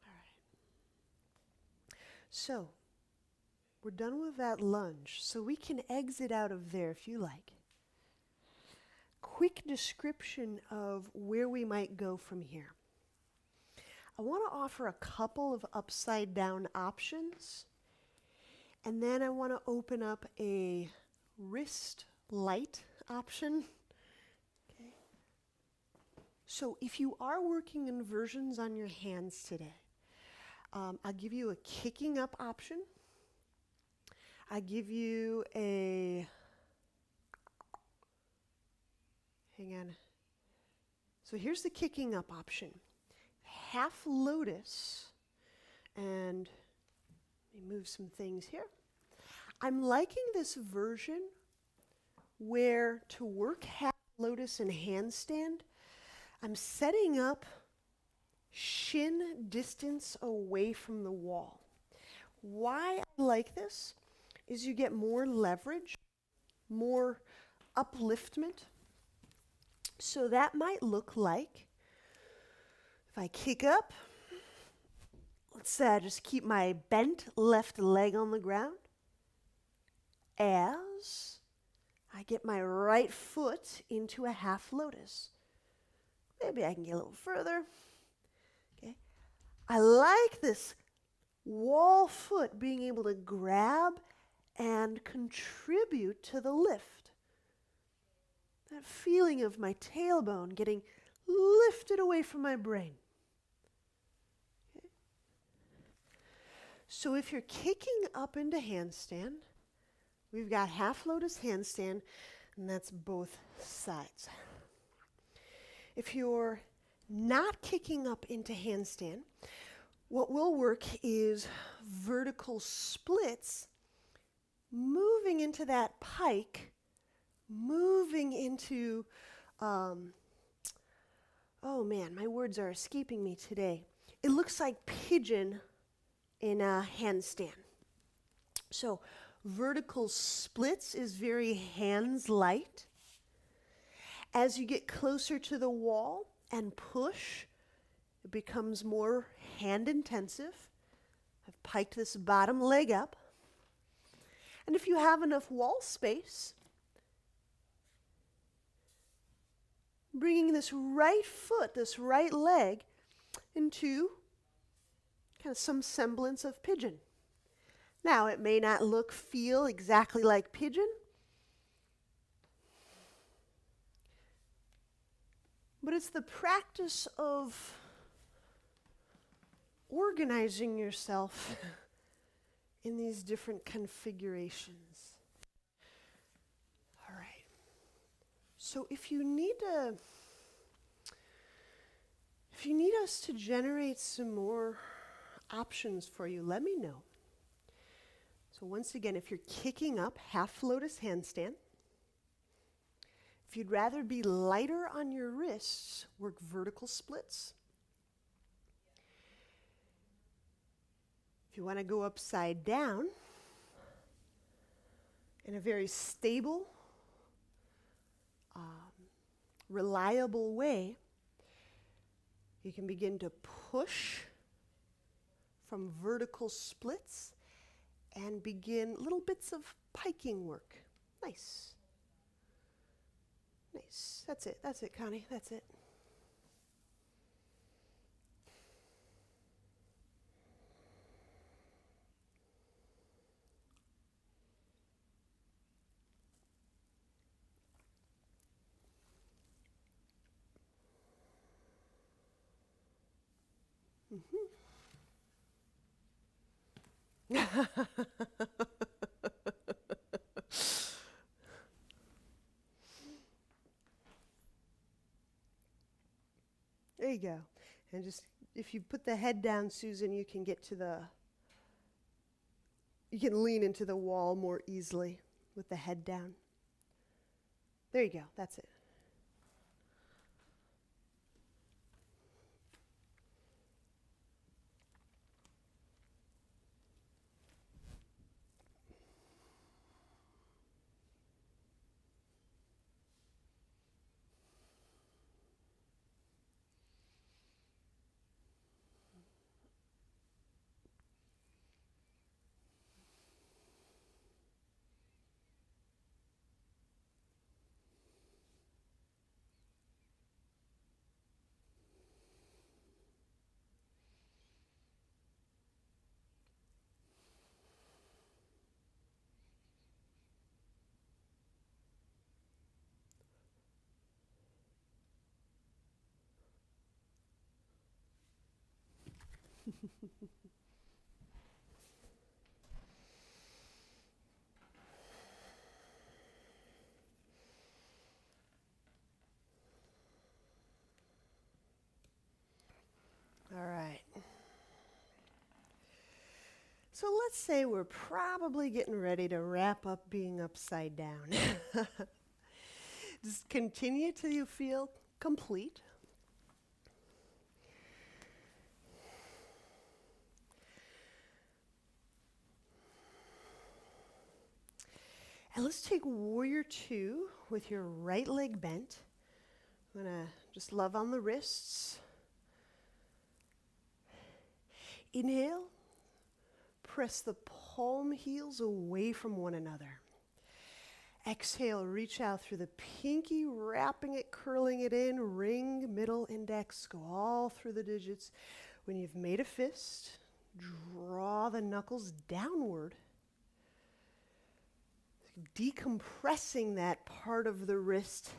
[SPEAKER 1] All right. So, we're done with that lunge, so we can exit out of there if you like. Quick description of where we might go from here. I want to offer a couple of upside down options, and then I want to open up a wrist light option. Okay. So if you are working inversions on your hands today, I'll give you a kicking up option. I give you a, hang on. So here's the kicking up option. Half lotus, and let me move some things here. I'm liking this version where to work half lotus and handstand, I'm setting up shin distance away from the wall. Why I like this is you get more leverage, more upliftment. So that might look like, if I kick up, let's say I just keep my bent left leg on the ground as I get my right foot into a half lotus. Maybe I can get a little further. Okay. I like this wall foot being able to grab and contribute to the lift. That feeling of my tailbone getting lifted away from my brain. Okay. So if you're kicking up into handstand, we've got half lotus handstand, and that's both sides. If you're not kicking up into handstand, what will work is vertical splits, moving into that pike, moving into, oh man, my words are escaping me today. It looks like pigeon in a handstand. So vertical splits is very hands light. As you get closer to the wall and push, it becomes more hand intensive. I've piked this bottom leg up. And if you have enough wall space, bringing this right foot, this right leg, into kind of some semblance of pigeon. Now, it may not feel exactly like pigeon, but it's the practice of organizing yourself in these different configurations. All right. So if you need us to generate some more options for you, let me know. So once again, if you're kicking up, half lotus handstand. If you'd rather be lighter on your wrists, work vertical splits. If you want to go upside down in a very stable, reliable way, you can begin to push from vertical splits and begin little bits of piking work. Nice. Nice. That's it, Connie. That's it. There you go. And just, if you put the head down, Susan, you can lean into the wall more easily with the head down. There you go. That's it. All right. So let's say we're probably getting ready to wrap up being upside down. Just continue till you feel complete. And let's take warrior 2 with your right leg bent. I'm going to just love on the wrists. Inhale, press the palm heels away from one another. Exhale, reach out through the pinky, wrapping it, curling it in, ring, middle, index, go all through the digits. When you've made a fist, draw the knuckles downward, decompressing that part of the wrist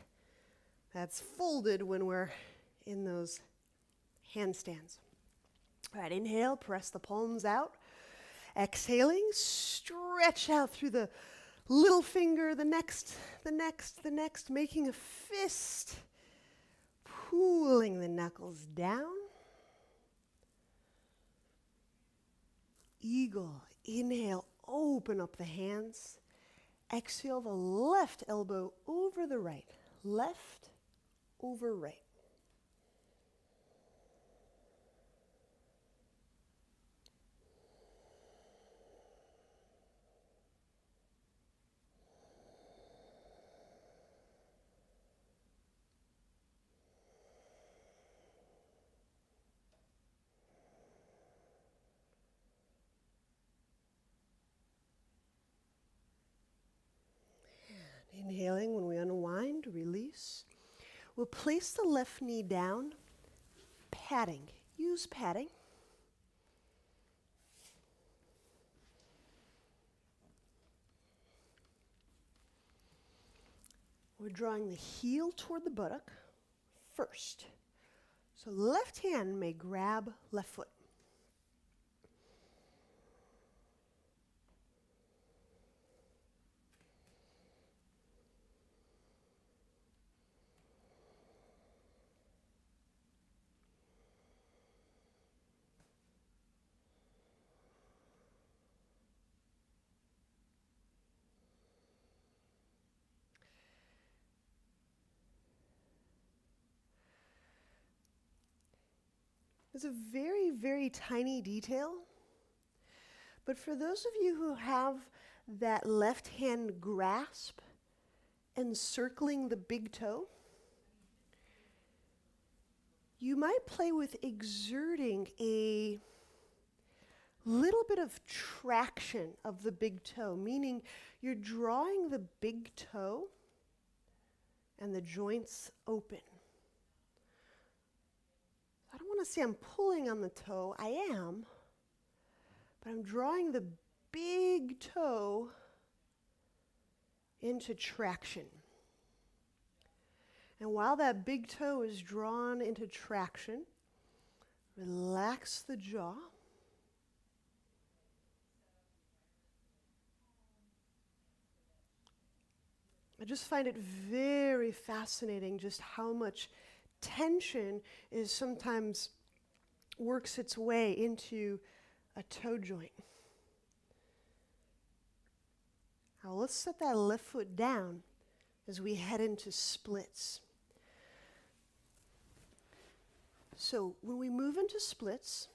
[SPEAKER 1] that's folded when we're in those handstands. All right, inhale, press the palms out. Exhaling, stretch out through the little finger, the next, making a fist. Pulling the knuckles down. Eagle, inhale, open up the hands. Exhale, the left elbow over the right. Left over right. Inhaling, when we unwind, release. We'll place the left knee down, padding. Use padding. We're drawing the heel toward the buttock first. So left hand may grab left foot. It's a very, very tiny detail. But for those of you who have that left hand grasp encircling the big toe, you might play with exerting a little bit of traction of the big toe, meaning you're drawing the big toe and the joints open. I don't want to say I'm pulling on the toe, I am, but I'm drawing the big toe into traction. And while that big toe is drawn into traction, relax the jaw. I just find it very fascinating just how much tension is sometimes works its way into a toe joint. Now let's set that left foot down as we head into splits. So when we move into splits,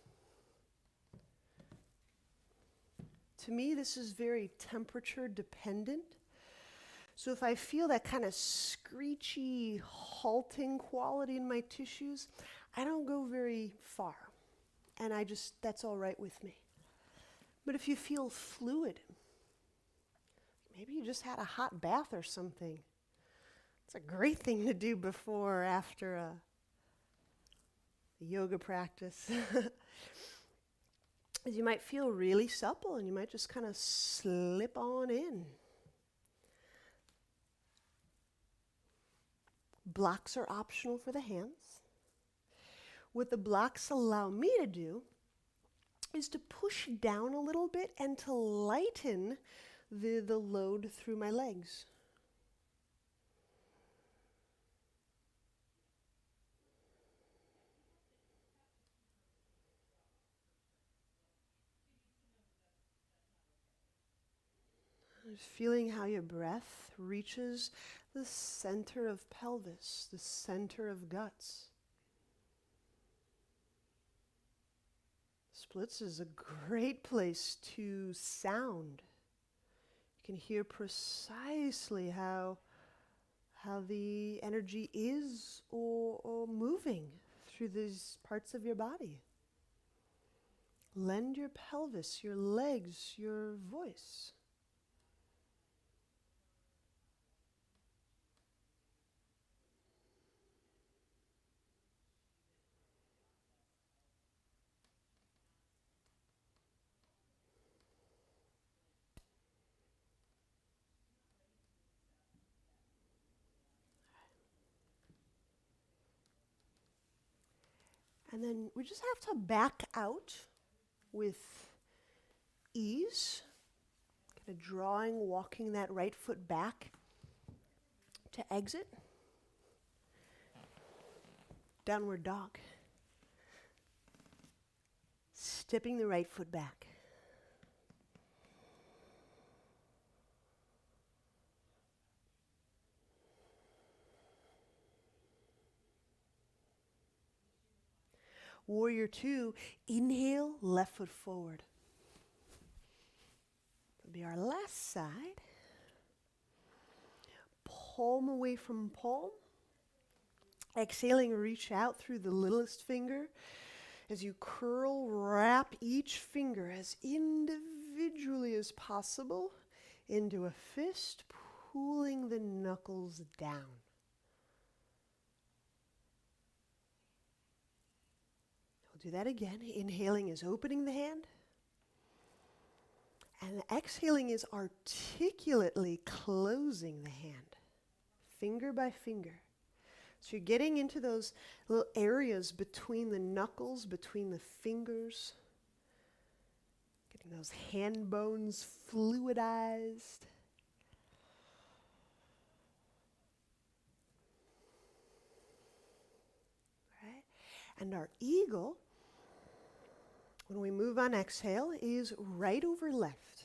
[SPEAKER 1] to me this is very temperature dependent. So if I feel that kind of screechy, halting quality in my tissues, I don't go very far. And that's all right with me. But if you feel fluid, maybe you just had a hot bath or something. It's a great thing to do before or after a yoga practice. You might feel really supple and you might just kind of slip on in. Blocks are optional for the hands. What the blocks allow me to do is to push down a little bit and to lighten the load through my legs. Just feeling how your breath reaches the center of pelvis, the center of guts. Splits is a great place to sound. You can hear precisely how the energy is or moving through these parts of your body. Lend your pelvis, your legs, your voice. And then we just have to back out with ease, kind of walking that right foot back to exit. Downward dog. Stepping the right foot back. Warrior 2, inhale, left foot forward. That'll be our last side. Palm away from palm. Exhaling, reach out through the littlest finger. As you curl, wrap each finger as individually as possible into a fist, pulling the knuckles down. We'll do that again. Inhaling is opening the hand. And exhaling is articulately closing the hand, finger by finger. So you're getting into those little areas between the knuckles, between the fingers, getting those hand bones fluidized. Right? And our eagle, when we move on exhale, is right over left.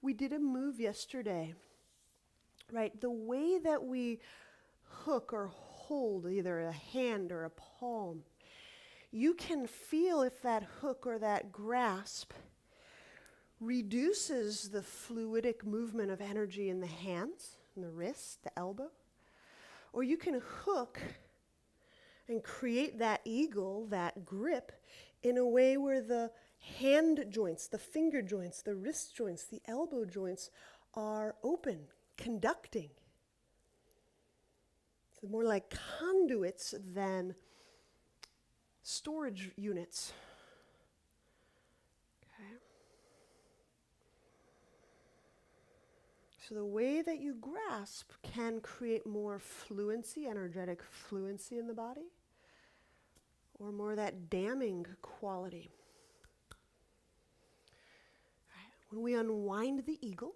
[SPEAKER 1] we did a move yesterday, right? The way that we hook or hold either a hand or a palm, you can feel if that hook or that grasp reduces the fluidic movement of energy in the hands, in the wrist, the elbow. Or you can hook and create that eagle, that grip, in a way where the hand joints, the finger joints, the wrist joints, the elbow joints are open, conducting. So more like conduits than storage units. Okay. So the way that you grasp can create more fluency, energetic fluency in the body, or more of that damming quality. Right. When we unwind the eagle,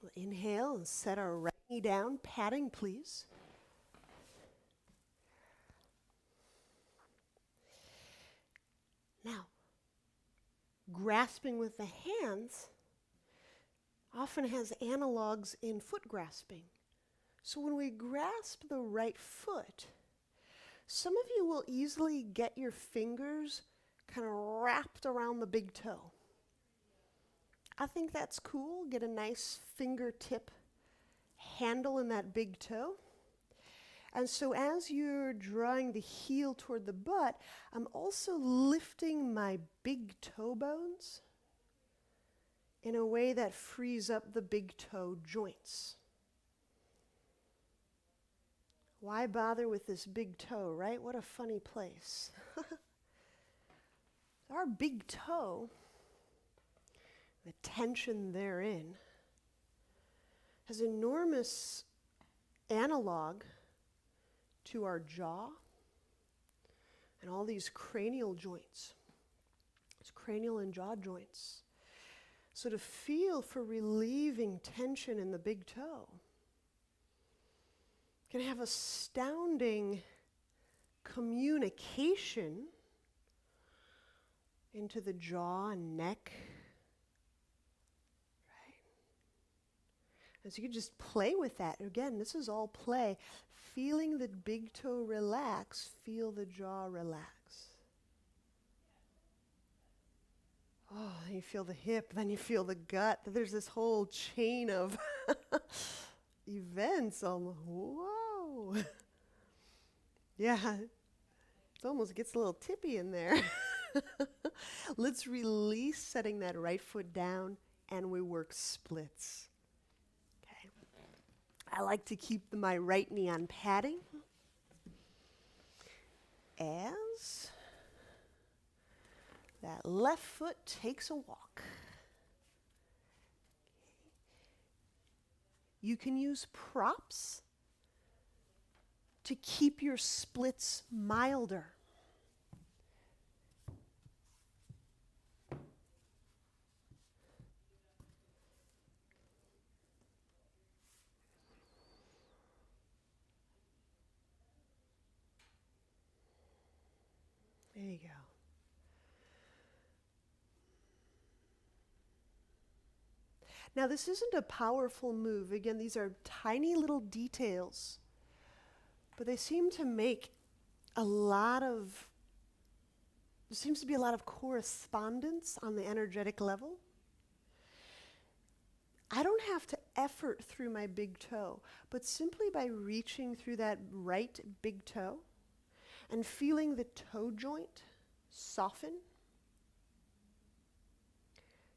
[SPEAKER 1] we'll inhale and set our right knee down, patting please. Now, grasping with the hands often has analogs in foot grasping. So when we grasp the right foot, some of you will easily get your fingers kind of wrapped around the big toe. I think that's cool. Get a nice fingertip handle in that big toe. And so as you're drawing the heel toward the butt, I'm also lifting my big toe bones in a way that frees up the big toe joints. Why bother with this big toe, right? What a funny place. Our big toe, the tension therein, has enormous analog to our jaw and all these cranial joints, these cranial and jaw joints. So to feel for relieving tension in the big toe can have astounding communication into the jaw and neck. Right? And so you can just play with that. Again, this is all play. Feeling the big toe relax, feel the jaw relax. Oh, then you feel the hip, then you feel the gut. There's this whole chain of events. Whoa. Yeah, it almost gets a little tippy in there. Let's release setting that right foot down, and we work splits. Okay. I like to keep my right knee on padding as that left foot takes a walk. You can use props to keep your splits milder. There you go. Now, this isn't a powerful move. Again, these are tiny little details, but they seem to make there seems to be a lot of correspondence on the energetic level. I don't have to effort through my big toe, but simply by reaching through that right big toe and feeling the toe joint soften,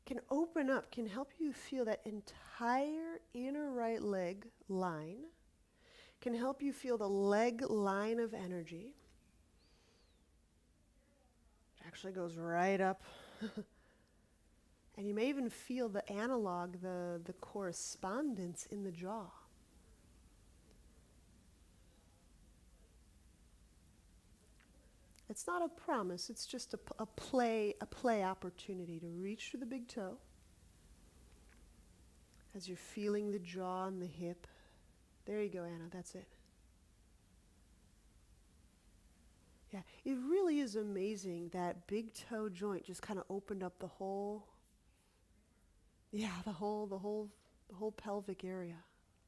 [SPEAKER 1] can open up, can help you feel that entire inner right leg line, can help you feel the leg line of energy. It actually goes right up. And you may even feel the analog, the correspondence in the jaw. It's not a promise, it's just a play opportunity to reach through the big toe as you're feeling the jaw and the hip. There you go, Anna, that's it. Yeah, it really is amazing that big toe joint just kind of opened up the whole Yeah, the whole pelvic area.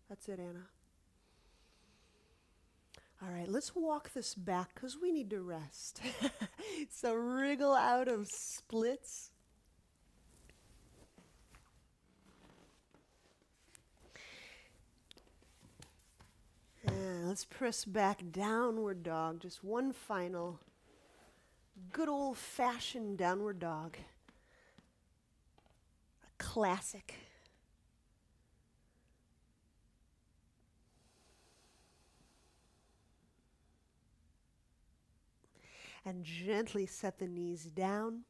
[SPEAKER 1] That's it, Anna. All right, let's walk this back because we need to rest. So wriggle out of splits. And let's press back, downward dog. Just one final good old-fashioned downward dog. A classic. And gently set the knees down.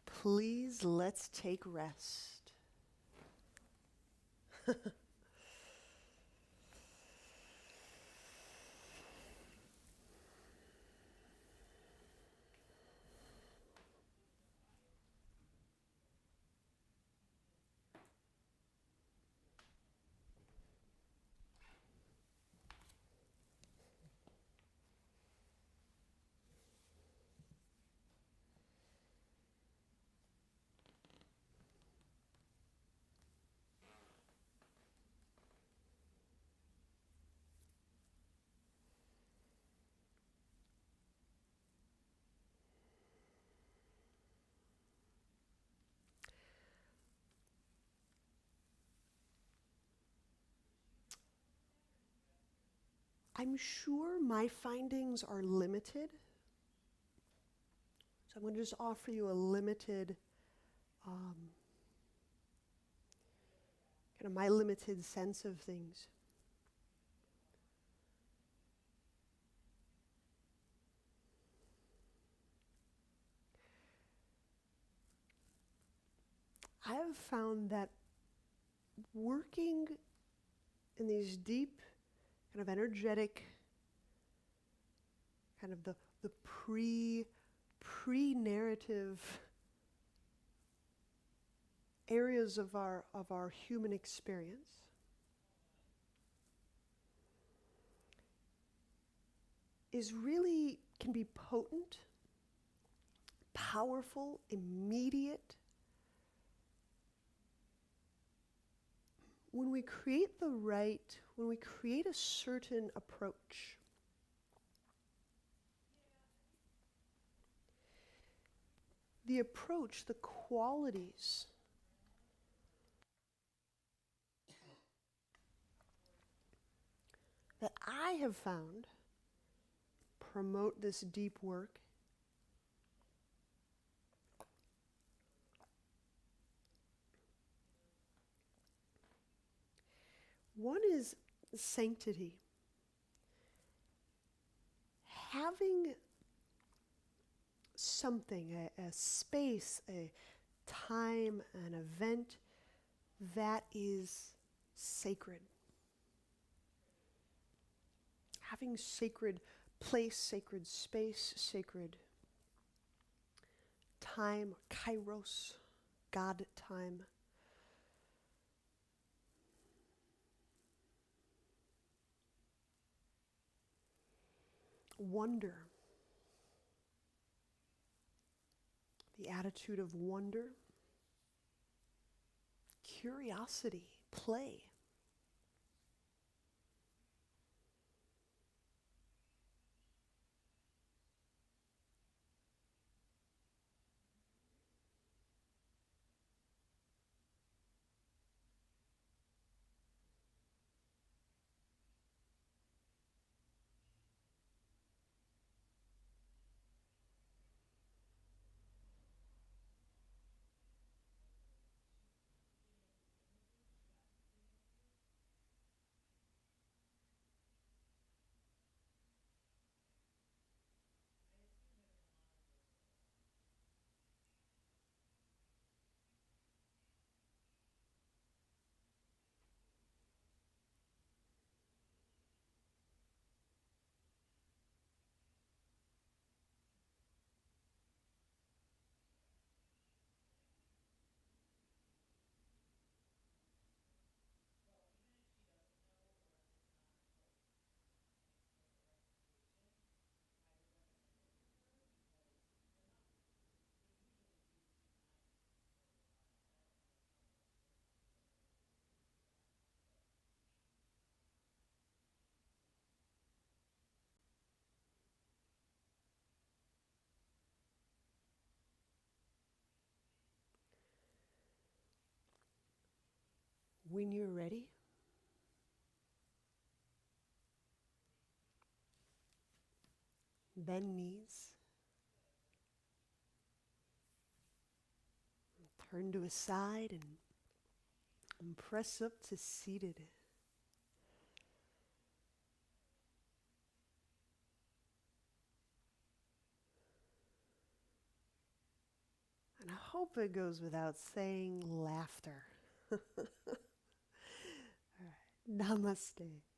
[SPEAKER 1] Please, let's take rest. I'm sure my findings are limited. So I'm going to just offer you a limited, kind of my limited sense of things. I have found that working in these deep, kind of energetic, kind of the pre-narrative areas of our human experience is really can be potent, powerful, immediate. When we create when we create a certain approach, the approach, the qualities that I have found promote this deep work one is sanctity. Having something, a space, a time, an event that is sacred. Having sacred place, sacred space, sacred time, kairos, God time. Wonder. The attitude of wonder. Curiosity, play. When you're ready, bend knees, turn to a side and press up to seated. And I hope it goes without saying laughter. All right. Namaste.